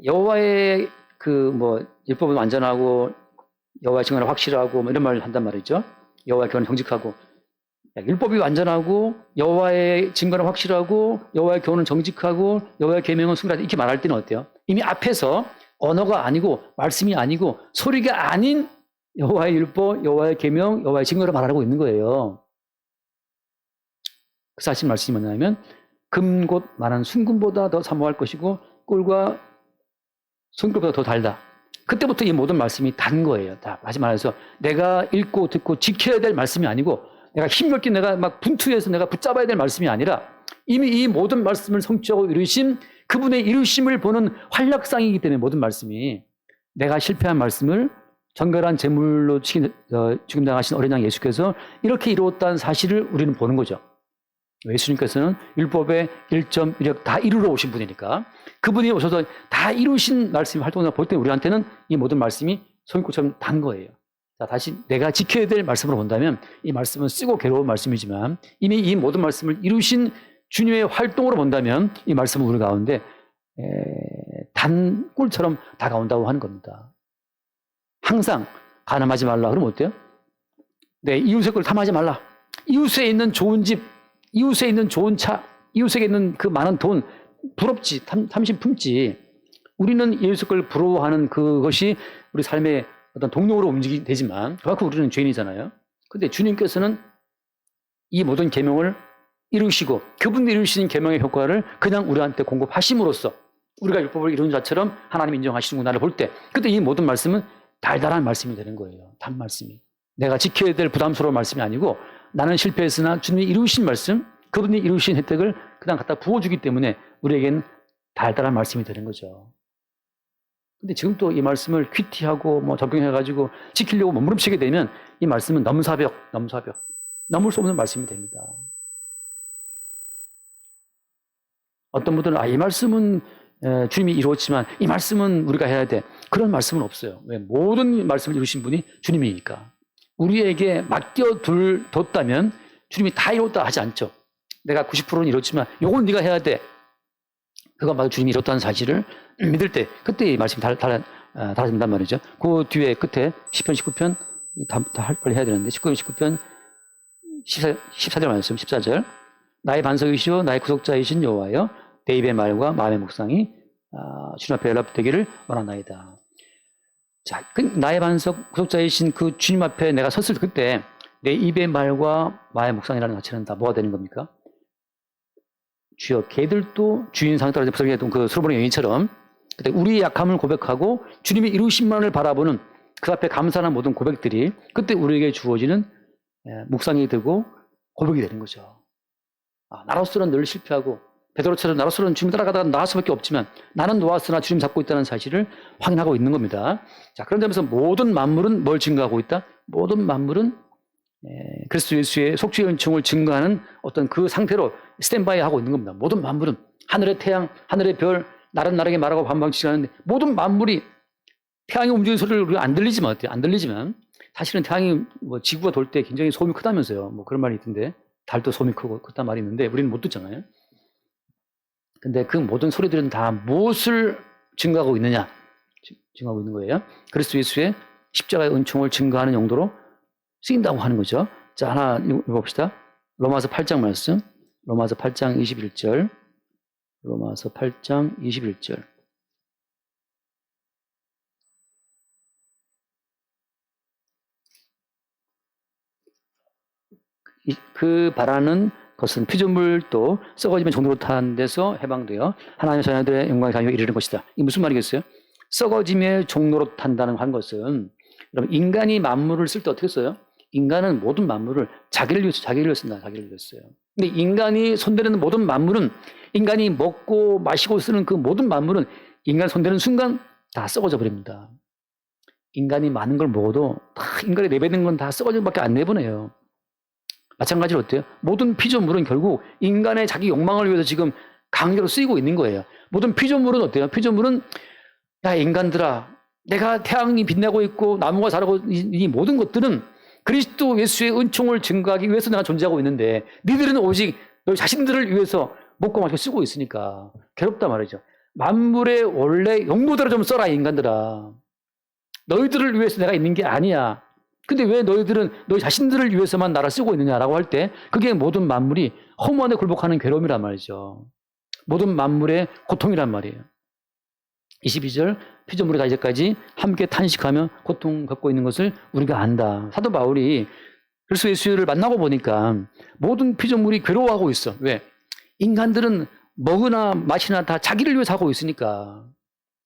여호와의 그 뭐 율법은 완전하고 여호와의 증언은 확실하고 뭐 이런 말을 한단 말이죠. 여호와의 교훈은 정직하고 율법이 완전하고 여호와의 증거는 확실하고 여호와의 교훈은 정직하고 여호와의 계명은 순결하다 이렇게 말할 때는 어때요? 이미 앞에서 언어가 아니고 말씀이 아니고 소리가 아닌 여호와의 율법, 여호와의 계명, 여호와의 증거를 말하고 있는 거예요. 그 사실 말씀이 뭐냐면 금 곧 말한 순금보다 더 사모할 것이고 꿀과 손금보다 더 달다. 그때부터 이 모든 말씀이 단 거예요. 다시 말해서 내가 읽고 듣고 지켜야 될 말씀이 아니고 내가 힘겹게 내가 막 분투해서 내가 붙잡아야 될 말씀이 아니라 이미 이 모든 말씀을 성취하고 이루신 그분의 이루심을 보는 활력상이기 때문에 모든 말씀이 내가 실패한 말씀을 정결한 제물로 죽임당하신 어린 양 예수께서 이렇게 이루었다는 사실을 우리는 보는 거죠. 예수님께서는 율법의 1.1억 다 이루러 오신 분이니까 그분이 오셔서 다 이루신 말씀이 활동을 볼 때 우리한테는 이 모든 말씀이 소금꽃처럼 단 거예요. 자, 다시 내가 지켜야 될 말씀으로 본다면 이 말씀은 쓰고 괴로운 말씀이지만 이미 이 모든 말씀을 이루신 주님의 활동으로 본다면 이 말씀은 우리 가운데 단 꿀처럼 다가온다고 하는 겁니다. 항상 가늠하지 말라. 그러면 어때요? 내 이웃의 걸 탐하지 말라. 이웃에 있는 좋은 집, 이웃에 있는 좋은 차, 이웃에게 있는 그 많은 돈 부럽지, 탐심 품지. 우리는 이웃의 걸 부러워하는 그것이 우리 삶의 어떤 동력으로 움직이게 되지만 그만큼 우리는 죄인이잖아요. 근데 주님께서는 이 모든 계명을 이루시고 그분이 이루신 계명의 효과를 그냥 우리한테 공급하심으로써 우리가 율법을 이루는 자처럼 하나님 인정하시는구나를 볼 때 그때 이 모든 말씀은 달달한 말씀이 되는 거예요. 단 말씀이. 내가 지켜야 될 부담스러운 말씀이 아니고 나는 실패했으나 주님이 이루신 말씀, 그분이 이루신 혜택을 그냥 갖다 부어주기 때문에 우리에겐 달달한 말씀이 되는 거죠. 근데 지금 또 이 말씀을 퀴티하고 뭐 적용해가지고 지키려고 몸부림치게 되면 이 말씀은 넘사벽, 넘을 수 없는 말씀이 됩니다. 어떤 분들은 이 말씀은 주님이 이루었지만 이 말씀은 우리가 해야 돼. 그런 말씀은 없어요. 왜? 모든 말씀을 이루신 분이 주님이니까. 우리에게 맡겨뒀다면 주님이 다 이뤘다 하지 않죠. 내가 90%는 이뤘지만 요건 네가 해야 돼. 그건 바로 주님이 이뤘다는 사실을 믿을 때 그때 이 말씀이 달라진단 말이죠. 그 뒤에 끝에 10편 19편 다 빨리 해야 되는데 19편 14절 말씀 14절 나의 반석이시오 나의 구속자이신 여호와여 내 입의 말과 마음의 묵상이 주님 앞에 연락되기를 원하나이다. 자, 나의 반석 구속자이신 그 주님 앞에 내가 섰을 그때 내 입의 말과 마음의 묵상이라는 자체는 다 뭐가 되는 겁니까? 주여 개들도 주인 상에 떨어져 부서졌던 그 솔로몬의 여인처럼 그때 우리의 약함을 고백하고 주님의 이루심만을 바라보는 그 앞에 감사하는 모든 고백들이 그때 우리에게 주어지는 묵상이 되고 고백이 되는 거죠. 나로서는 늘 실패하고 베드로처럼 나로서는 주님 따라가다가 나을 수밖에 없지만 나는 놓았으나 주님 잡고 있다는 사실을 확인하고 있는 겁니다. 자, 그런 점에서 모든 만물은 뭘 증거하고 있다? 모든 만물은 그리스도 예수의 속죄의 은총을 증거하는 어떤 그 상태로 스탠바이 하고 있는 겁니다. 모든 만물은 하늘의 태양, 하늘의 별, 나른 나에게 말하고 반방치지 않는데 모든 만물이 태양이 움직이는 소리를 우리가 안 들리지만 어때요? 안 들리지만 사실은 태양이 뭐 지구가 돌 때 굉장히 소음이 크다면서요. 뭐 그런 말이 있던데 달도 소음이 크고 그딴 말이 있는데 우리는 못 듣잖아요. 근데 그 모든 소리들은 다 무엇을 증거하고 있느냐? 증거하고 있는 거예요. 그리스도 예수의 십자가의 은총을 증거하는 용도로 쓰인다고 하는 거죠. 자, 하나 읽어봅시다. 로마서 8장 말씀. 로마서 8장 21절. 로마서 8장 21절. 그 바라는 것은 피조물도 썩어지면 종로로 타는 데서 해방되어 하나님의 자녀들의 영광의 자녀에 이르는 것이다. 이게 무슨 말이겠어요? 썩어짐의 종로로 탄다는 한 것은 여러분 인간이 만물을 쓸 때 어떻게 써요? 인간은 모든 만물을 자기를 위해서 쓴다. 자기를 위해서요. 근데 인간이 손대는 모든 만물은 인간이 먹고 마시고 쓰는 그 모든 만물은 인간 손대는 순간 다 썩어져 버립니다. 인간이 많은 걸 먹어도 다 인간이 내뱉는 건 다 썩어진 밖에 안 내보내요. 마찬가지로 어때요? 모든 피조물은 결국 인간의 자기 욕망을 위해서 지금 강제로 쓰이고 있는 거예요. 모든 피조물은 어때요? 피조물은 야 인간들아 내가 태양이 빛나고 있고 나무가 자라고 이 모든 것들은 그리스도 예수의 은총을 증거하기 위해서 내가 존재하고 있는데 니들은 오직 너희 자신들을 위해서 먹고 마시고 쓰고 있으니까 괴롭다 말이죠. 만물의 원래 용도대로 좀 써라 인간들아. 너희들을 위해서 내가 있는 게 아니야. 근데 왜 너희들은 너희 자신들을 위해서만 나를 쓰고 있느냐라고 할 때 그게 모든 만물이 허무한데 굴복하는 괴로움이란 말이죠. 모든 만물의 고통이란 말이에요. 22절 피조물이 다 이제까지 함께 탄식하며 고통 겪고 있는 것을 우리가 안다. 사도 바울이 그리스도 예수를 만나고 보니까 모든 피조물이 괴로워하고 있어. 왜? 인간들은 먹으나 마시나 다 자기를 위해서 하고 있으니까.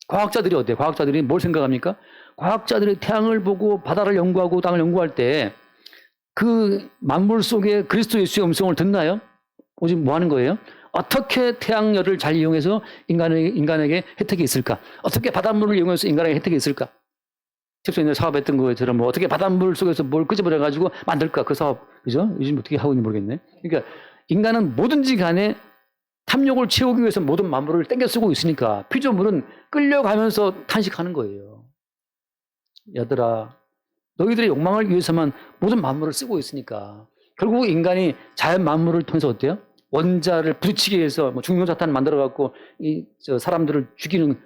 과학자들이 어때요? 과학자들이 뭘 생각합니까? 과학자들이 태양을 보고 바다를 연구하고 땅을 연구할 때 그 만물 속에 그리스도 예수의 음성을 듣나요? 오직 뭐 하는 거예요? 어떻게 태양열을 잘 이용해서 인간에게 혜택이 있을까? 어떻게 바닷물을 이용해서 인간에게 혜택이 있을까? 칩소인들 사업했던 것처럼 뭐 어떻게 바닷물 속에서 뭘 끄집어내가지고 만들까? 그 사업, 그죠? 요즘 어떻게 하고 있는지 모르겠네. 그러니까 인간은 뭐든지 간에 탐욕을 채우기 위해서 모든 만물을 땡겨 쓰고 있으니까 피조물은 끌려가면서 탄식하는 거예요. 얘들아, 너희들의 욕망을 위해서만 모든 만물을 쓰고 있으니까 결국 인간이 자연 만물을 통해서 어때요? 원자를 부딪히기 위해서 뭐 중성자탄 만들어갖고 사람들을 죽이는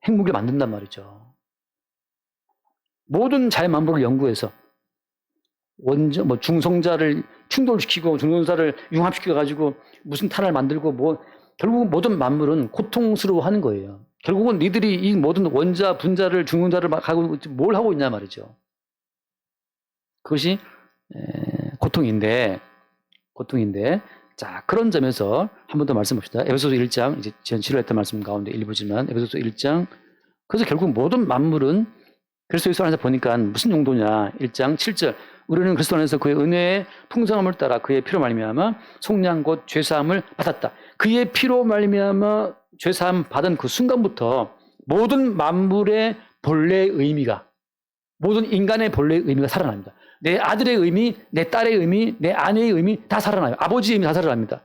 핵무기를 만든단 말이죠. 모든 자연 만물을 연구해서 원자, 뭐 중성자를 충돌시키고 중성자를 융합시켜 가지고 무슨 탄을 만들고 뭐 결국은 모든 만물은 고통스러워하는 거예요. 결국은 니들이 이 모든 원자, 분자를 중성자를 가고 뭘 하고 있냐 말이죠. 그것이 고통인데 자 그런 점에서 한 번 더 말씀합시다. 에베소서 1장 이제 지난 7월 했던 말씀 가운데 일부지만 에베소서 1장 그래서 결국 모든 만물은 그리스도 예수 안에서 보니까 무슨 용도냐 1장 7절 우리는 그리스도 안에서 그의 은혜의 풍성함을 따라 그의 피로 말미암아 속량 곧 죄사함을 받았다. 그의 피로 말미암아 죄사함 받은 그 순간부터 모든 만물의 본래의 의미가 모든 인간의 본래의 의미가 살아납니다. 내 아들의 의미, 내 딸의 의미, 내 아내의 의미 다 살아나요. 아버지의 의미 다 살아납니다.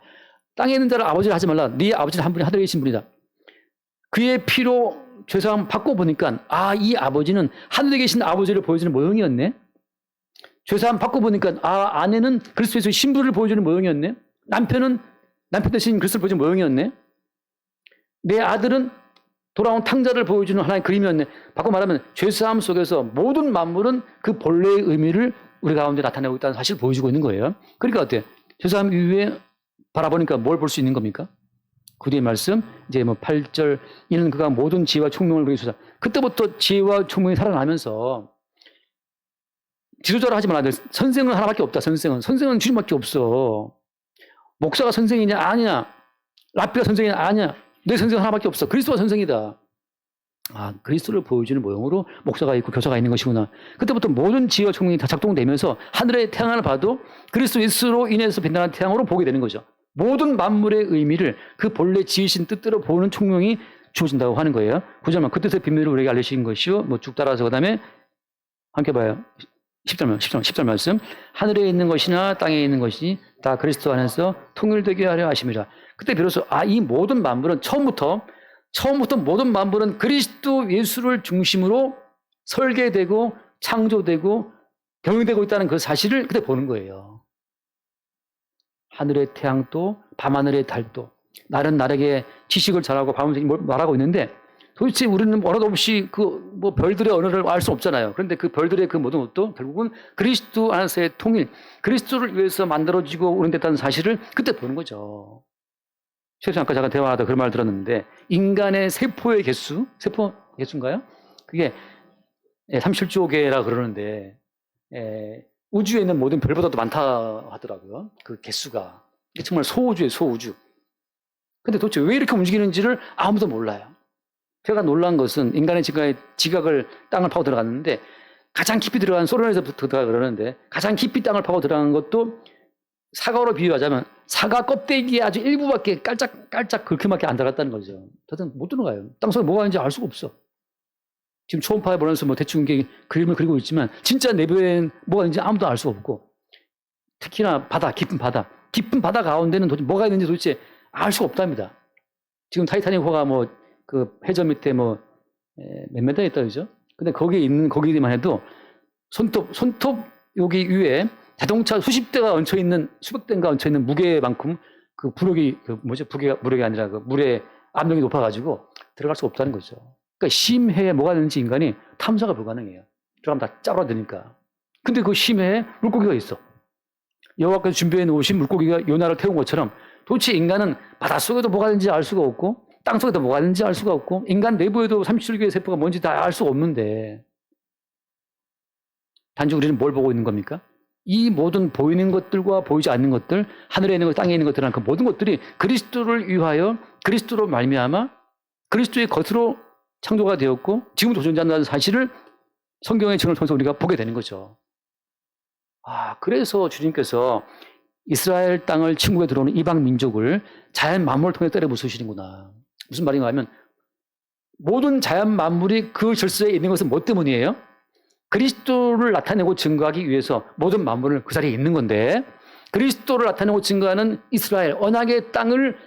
땅에 있는 자를 아버지를 하지 말라. 네 아버지는 한 분이 하늘에 계신 분이다. 그의 피로 죄사함 받고 보니까 이 아버지는 하늘에 계신 아버지를 보여주는 모형이었네. 죄사함 받고 보니까 아내는 그리스도에서 신부를 보여주는 모형이었네. 남편은 남편 대신 그리스도를 보여주는 모형이었네. 내 아들은 돌아온 탕자를 보여주는 하나의 그림이었네. 바꿔 말하면 죄사함 속에서 모든 만물은 그 본래의 의미를 우리 가운데 나타내고 있다는 사실을 보여주고 있는 거예요. 그러니까 어때요? 죄사함 이후에 바라보니까 뭘 볼 수 있는 겁니까? 그 뒤에 말씀 이제 뭐 8절 이는 그가 모든 지혜와 총명을 그리소서. 그때부터 지혜와 총명이 살아나면서 지도자를 하지 말아야 돼. 선생은 하나밖에 없다. 선생은 주님밖에 없어. 목사가 선생이냐? 아니야. 랍비가 선생이냐? 아니야. 내 선생은 하나밖에 없어. 그리스도가 선생이다. 그리스도를 보여주는 모형으로 목사가 있고 교사가 있는 것이구나. 그때부터 모든 지혜와 총명이 다 작동되면서 하늘의 태양을 봐도 그리스도 예수로 인해서 빛나는 태양으로 보게 되는 거죠. 모든 만물의 의미를 그 본래 지으신 뜻대로 보는 총명이 주어진다고 하는 거예요. 9절만 그 뜻의 비밀을 우리에게 알려주신 것이요. 뭐 쭉 따라서 그 다음에 함께 봐요. 10절 말씀. 하늘에 있는 것이나 땅에 있는 것이 다 그리스도 안에서 통일되게 하려 하심이라. 그때 비로소 이 모든 만물은 처음부터 모든 만물은 그리스도 예수를 중심으로 설계되고 창조되고 경영되고 있다는 그 사실을 그때 보는 거예요. 하늘의 태양도 밤하늘의 달도 날은 날에게 지식을 잘하고 밤은 말하고 있는데 도대체 우리는 언어도 없이 뭐 별들의 언어를 알 수 없잖아요. 그런데 그 별들의 그 모든 것도 결국은 그리스도 안에서의 통일, 그리스도를 위해서 만들어지고 운영됐다는 사실을 그때 보는 거죠. 최소 아까 잠깐 대화하다 그런 말 들었는데 인간의 세포의 세포 개수인가요? 그게 37조 개라 그러는데 우주에 있는 모든 별보다도 많다 하더라고요. 그 개수가. 이게 정말 소우주예요, 소우주. 근데 도대체 왜 이렇게 움직이는지를 아무도 몰라요. 제가 놀란 것은 인간의 지각을 땅을 파고 들어갔는데 가장 깊이 들어간 소련에서부터 들어가 그러는데 가장 깊이 땅을 파고 들어간 것도 사과로 비유하자면 사과 껍데기에 아주 일부밖에 깔짝 그렇게밖에 안 들어갔다는 거죠. 다들 못 들어가요. 땅속에 뭐가 있는지 알 수가 없어. 지금 초음파에 보면서 뭐 대충 그림을 그리고 있지만 진짜 내부엔 뭐가 있는지 아무도 알 수가 없고 특히나 깊은 바다 가운데는 도대체 뭐가 있는지 도대체 알 수가 없답니다. 지금 타이타닉호가 뭐 그 해저 밑에 뭐 몇 메다 있다 그죠? 근데 거기에 있는 거기만 해도 손톱 여기 위에 자동차 수십 대가 얹혀 있는 수백 대가 얹혀 있는 무게만큼 그 부력이 무력이 아니라 그 물의 압력이 높아가지고 들어갈 수가 없다는 거죠. 그러니까 심해에 뭐가 있는지 인간이 탐사가 불가능해요. 들어가면 다 짜부라드니까. 근데 그 심해에 물고기가 있어. 여호와께서 준비해 놓으신 물고기가 요나를 태운 것처럼 도대체 인간은 바닷속에도 뭐가 있는지 알 수가 없고 땅속에도 뭐가 있는지 알 수가 없고 인간 내부에도 37개의 세포가 뭔지 다 알 수가 없는데 단지 우리는 뭘 보고 있는 겁니까? 이 모든 보이는 것들과 보이지 않는 것들, 하늘에 있는 것, 땅에 있는 것들은 그 모든 것들이 그리스도를 위하여 그리스도로 말미암아 그리스도의 것으로 창조가 되었고 지금도 존재한다는 사실을 성경의 증언을 통해서 우리가 보게 되는 거죠. 그래서 주님께서 이스라엘 땅을 침국에 들어오는 이방 민족을 자연 만물을 통해 때려 부수시는구나. 무슨 말인가 하면 모든 자연 만물이 그 질서에 있는 것은 뭐 때문이에요? 그리스도를 나타내고 증거하기 위해서 모든 만물을 그 자리에 있는 건데 그리스도를 나타내고 증거하는 이스라엘 언약의 땅을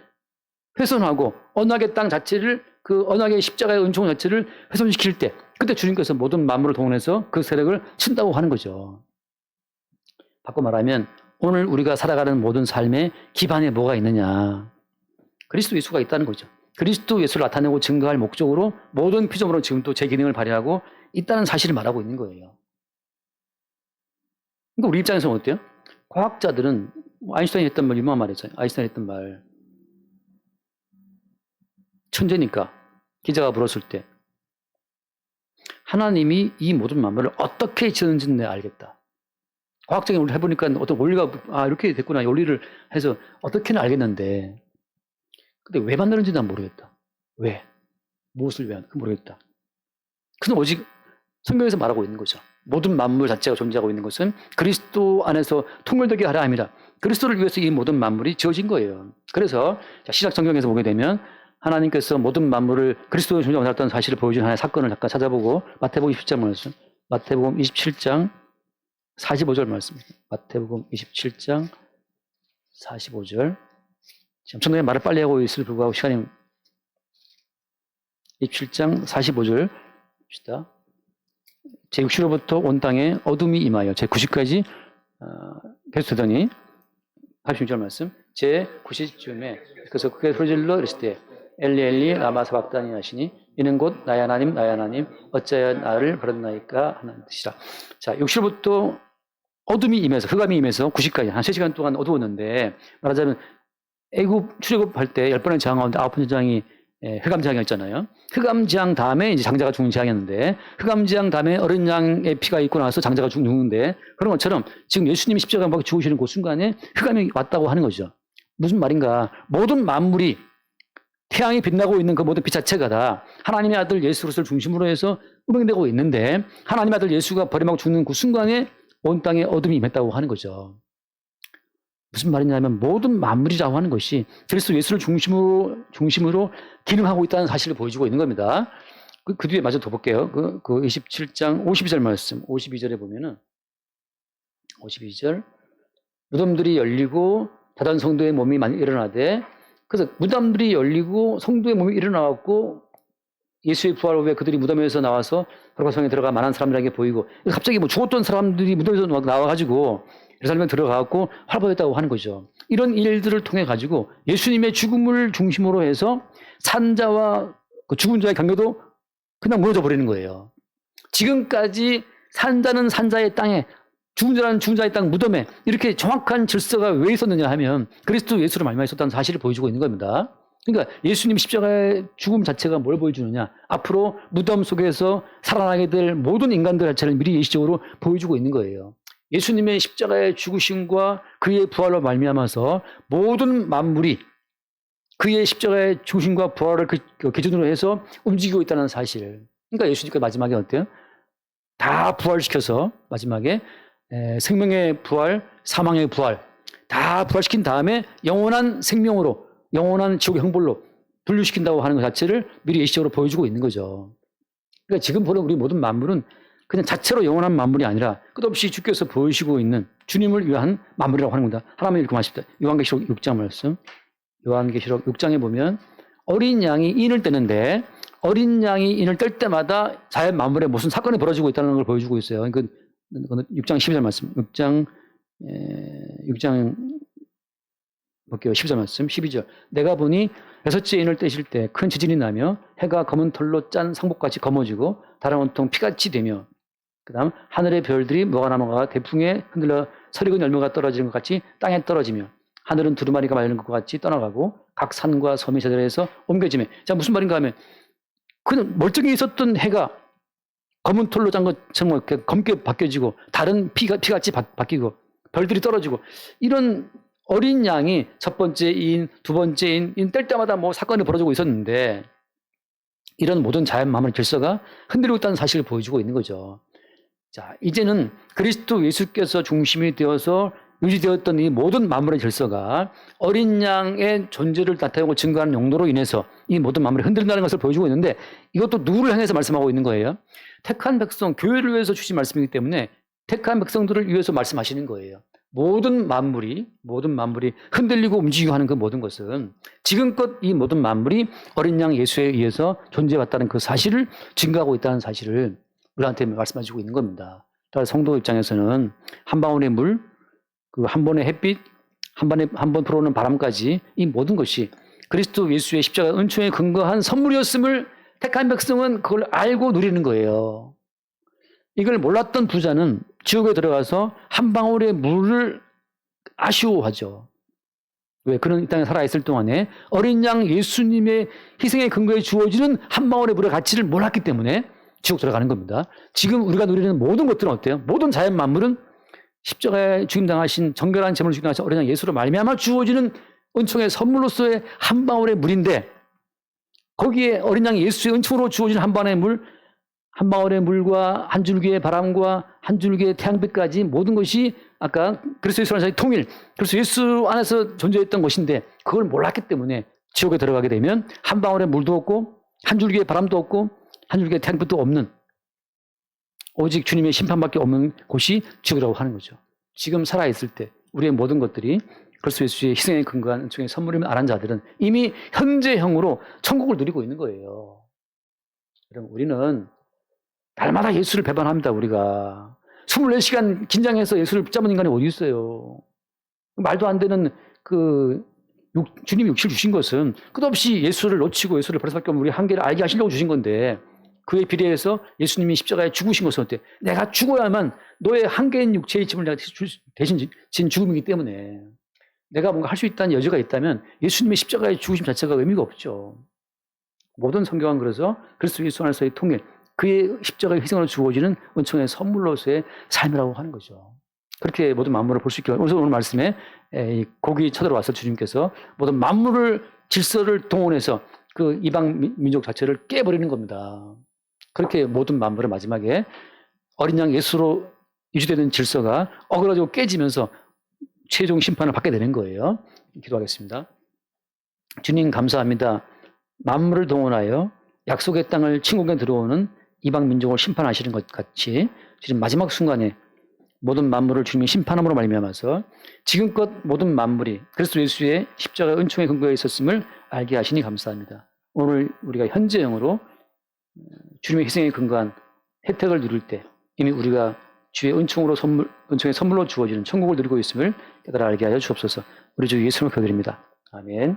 훼손하고 언약의 땅 자체를 그 언약의 십자가의 은총 자체를 훼손시킬 때 그때 주님께서 모든 만물을 동원해서 그 세력을 친다고 하는 거죠. 바꿔 말하면 오늘 우리가 살아가는 모든 삶의 기반에 뭐가 있느냐. 그리스도 예수가 있다는 거죠. 그리스도 예수를 나타내고 증거할 목적으로 모든 피조물은 지금 또 제 기능을 발휘하고 있다는 사실을 말하고 있는 거예요. 그러니까 우리 입장에서는 어때요? 과학자들은 아인슈타인이 했던 말 유명한 말이었잖아요. 아인슈타인이 했던 말. 천재니까 기자가 물었을 때 하나님이 이 모든 만물을 어떻게 지었는지는 내가 알겠다. 과학적인 원리를 해보니까 어떤 원리가 이렇게 됐구나. 원리를 해서 어떻게는 알겠는데 근데 왜 만드는지 난 모르겠다. 왜? 무엇을 왜? 모르겠다. 그는 오직 성경에서 말하고 있는 거죠. 모든 만물 자체가 존재하고 있는 것은 그리스도 안에서 통일되게 하라 함이라. 그리스도를 위해서 이 모든 만물이 지어진 거예요. 그래서 시작 성경에서 보게 되면 하나님께서 모든 만물을 그리스도의 존재하고 나타난 사실을 보여준 하나의 사건을 잠깐 찾아보고 마태복음 27장 말씀, 마태복음 27장 45절 말씀입니다. 마태복음 27장 45절. 지금 성경에 말을 빨리 하고 있을 불구하고 시간이 27장 45절 봅시다. 제6시로부터 온 땅에 어둠이 임하여 제90까지 계속되더니 86절 말씀 제90쯤에 그래서 그게 소리질러 이랬을 때 엘리 엘리 라마 사박다니 하시니 이는 곧 나의 하나님 나의 하나님 어찌하여 나를 버렸나이까 하는 뜻이라. 자 6시로부터 어둠이 임해서 흑암이 임해서 90까지 한 3시간 동안 어두웠는데 말하자면 애굽 출애굽할 때 10번의 재앙 가운데 9번째 재앙이 흑암 재앙이었잖아요. 흑암 재앙 다음에 이제 장자가 죽는 재앙이었는데 흑암 재앙 다음에 어린 양의 피가 있고 나서 장자가 죽는데 그런 것처럼 지금 예수님이 십자가에 막 죽으시는 그 순간에 흑암이 왔다고 하는 거죠. 무슨 말인가? 모든 만물이 태양이 빛나고 있는 그 모든 빛 자체가 다 하나님의 아들 예수 그리스도를 중심으로 해서 운행되고 있는데 하나님의 아들 예수가 버림하고 죽는 그 순간에 온 땅에 어둠이 임했다고 하는 거죠. 무슨 말이냐면 모든 만물이라고 하는 것이 그리스도 예수를 중심으로 기능하고 있다는 사실을 보여주고 있는 겁니다. 그 뒤에 마저 더 볼게요. 그 27장 52절 말씀 52절에 보면은 52절 무덤들이 열리고 다른 성도의 몸이 많이 일어나되 그래서 무덤들이 열리고 성도의 몸이 일어나갖고 예수의 부활 후에 그들이 무덤에서 나와서 거룩하성에 들어가 많은 사람들에게 보이고 갑자기 뭐 죽었던 사람들이 무덤에서 나와가지고 예루살렘에 들어가고 활보했다고 하는 거죠. 이런 일들을 통해 가지고 예수님의 죽음을 중심으로 해서 산자와 그 죽은 자의 관계도 그냥 무너져 버리는 거예요. 지금까지 산자는 산자의 땅에 죽은 자는 죽은 자의 땅 무덤에 이렇게 정확한 질서가 왜 있었느냐 하면 그리스도 예수를 말미암아 있었다는 사실을 보여주고 있는 겁니다. 그러니까 예수님 십자가의 죽음 자체가 뭘 보여주느냐? 앞으로 무덤 속에서 살아나게 될 모든 인간들 자체를 미리 예시적으로 보여주고 있는 거예요. 예수님의 십자가의 죽으심과 그의 부활로 말미암아서 모든 만물이 그의 십자가의 죽으심과 부활을 그 기준으로 해서 움직이고 있다는 사실. 그러니까 예수님께서 마지막에 어때요? 다 부활시켜서 마지막에 생명의 부활, 사망의 부활 다 부활시킨 다음에 영원한 생명으로 영원한 지옥의 형벌로 분류시킨다고 하는 것 자체를 미리 예시적으로 보여주고 있는 거죠. 그러니까 지금 보는 우리 모든 만물은 그냥 자체로 영원한 만물이 아니라 끝없이 주께서 보여주시고 있는 주님을 위한 만물이라고 하는 겁니다. 하나만 읽고 마십시다. 요한계시록 6장 말씀. 요한계시록 6장에 보면 어린 양이 인을 떼는데 어린 양이 인을 뗄 때마다 자연 만물에 무슨 사건이 벌어지고 있다는 걸 보여주고 있어요. 그러니까 6장 12절 말씀. 6장 볼게요. 12절 말씀. 12절. 내가 보니 여섯째 인을 떼실 때 큰 지진이 나며 해가 검은 털로 짠 상복같이 검어지고 다른 온통 피같이 되며 그 다음 하늘의 별들이 모아나무가 대풍에 흔들려 설익은 열매가 떨어지는 것 같이 땅에 떨어지며 하늘은 두루마리가 말리는 것 같이 떠나가고 각 산과 섬이 제자리에서 옮겨지며. 자, 무슨 말인가 하면 그냥 멀쩡히 있었던 해가 검은 털로 짠 것처럼 검게 바뀌어지고 다른 피같이 바뀌고 별들이 떨어지고 이런 어린 양이 첫 번째 인, 두 번째 인 뗄 때마다 뭐 사건이 벌어지고 있었는데 이런 모든 자연 만물의 질서가 흔들리고 있다는 사실을 보여주고 있는 거죠. 자, 이제는 그리스도 예수께서 중심이 되어서 유지되었던 이 모든 만물의 질서가 어린 양의 존재를 나타내고 증거하는 용도로 인해서 이 모든 만물이 흔들린다는 것을 보여주고 있는데 이것도 누구를 향해서 말씀하고 있는 거예요? 택한 백성, 교회를 위해서 주신 말씀이기 때문에 택한 백성들을 위해서 말씀하시는 거예요. 모든 만물이 흔들리고 움직이고 하는 그 모든 것은 지금껏 이 모든 만물이 어린 양 예수에 의해서 존재해왔다는 그 사실을 증거하고 있다는 사실을 우리한테 말씀하시고 있는 겁니다. 따라서 성도 입장에서는 한 방울의 물, 그 한 번의 햇빛, 한 번 불어오는 바람까지 이 모든 것이 그리스도 예수의 십자가 은총에 근거한 선물이었음을 택한 백성은 그걸 알고 누리는 거예요. 이걸 몰랐던 부자는 지옥에 들어가서 한 방울의 물을 아쉬워하죠. 왜? 그는 이 땅에 살아있을 동안에 어린 양 예수님의 희생의 근거에 주어지는 한 방울의 물의 가치를 몰랐기 때문에 지옥 들어가는 겁니다. 지금 우리가 누리는 모든 것들은 어때요? 모든 자연 만물은 십자가에 죽임당하신 정결한 제물로 죽임당하신 어린 양 예수로 말미암아 주어지는 은총의 선물로서의 한 방울의 물인데 거기에 어린 양 예수의 은총으로 주어진 한 방울의 물, 한 방울의 물과 한 줄기의 바람과 한 줄기의 태양빛까지 모든 것이 아까 그리스도 예수 안에서의 통일, 그리스도 예수 안에서 존재했던 것인데 그걸 몰랐기 때문에 지옥에 들어가게 되면 한 방울의 물도 없고 한 줄기의 바람도 없고 한 줄기의 태양빛도 없는 오직 주님의 심판밖에 없는 곳이 지옥이라고 하는 거죠. 지금 살아있을 때 우리의 모든 것들이 그리스도 예수의 희생에 근거한 은총의 선물임을 아는 자들은 이미 현재형으로 천국을 누리고 있는 거예요. 여러분 우리는 날마다 예수를 배반합니다. 우리가 24시간 긴장해서 예수를 붙잡은 인간이 어디 있어요. 말도 안 되는 주님이 육체를 주신 것은 끝없이 예수를 놓치고 예수를 버릴 수밖에 없는 우리 한계를 알게 하시려고 주신 건데 그에 비례해서 예수님이 십자가에 죽으신 것은 어때? 내가 죽어야만 너의 한계인 육체의 짐을 내가 대신 진 죽음이기 때문에 내가 뭔가 할 수 있다는 여지가 있다면 예수님의 십자가의 죽으심 자체가 의미가 없죠. 모든 성경은 그래서 그리스도 예수 안에서의 통일, 그의 십자가의 희생으로 주어지는 은총의 선물로서의 삶이라고 하는 거죠. 그렇게 모든 만물을 볼 수 있게 오늘 말씀에 곡이 쳐들어와서 주님께서 모든 만물을 질서를 동원해서 그 이방 민족 자체를 깨버리는 겁니다. 그렇게 모든 만물을 마지막에 어린 양 예수로 유지되는 질서가 어그러지고 깨지면서 최종 심판을 받게 되는 거예요. 기도하겠습니다. 주님 감사합니다. 만물을 동원하여 약속의 땅을 침공에 들어오는 이방 민족을 심판하시는 것 같이 지금 마지막 순간에 모든 만물을 주님의 심판함으로 말미암아서 지금껏 모든 만물이 그리스도 예수의 십자가 은총의 근거에 있었음을 알게 하시니 감사합니다. 오늘 우리가 현재형으로 주님의 희생에 근거한 혜택을 누릴 때 이미 우리가 주의 은총의 선물로 주어지는 천국을 누리고 있음을 깨달아 알게 하여 주옵소서. 우리 주 예수님을 기도드립니다. 아멘.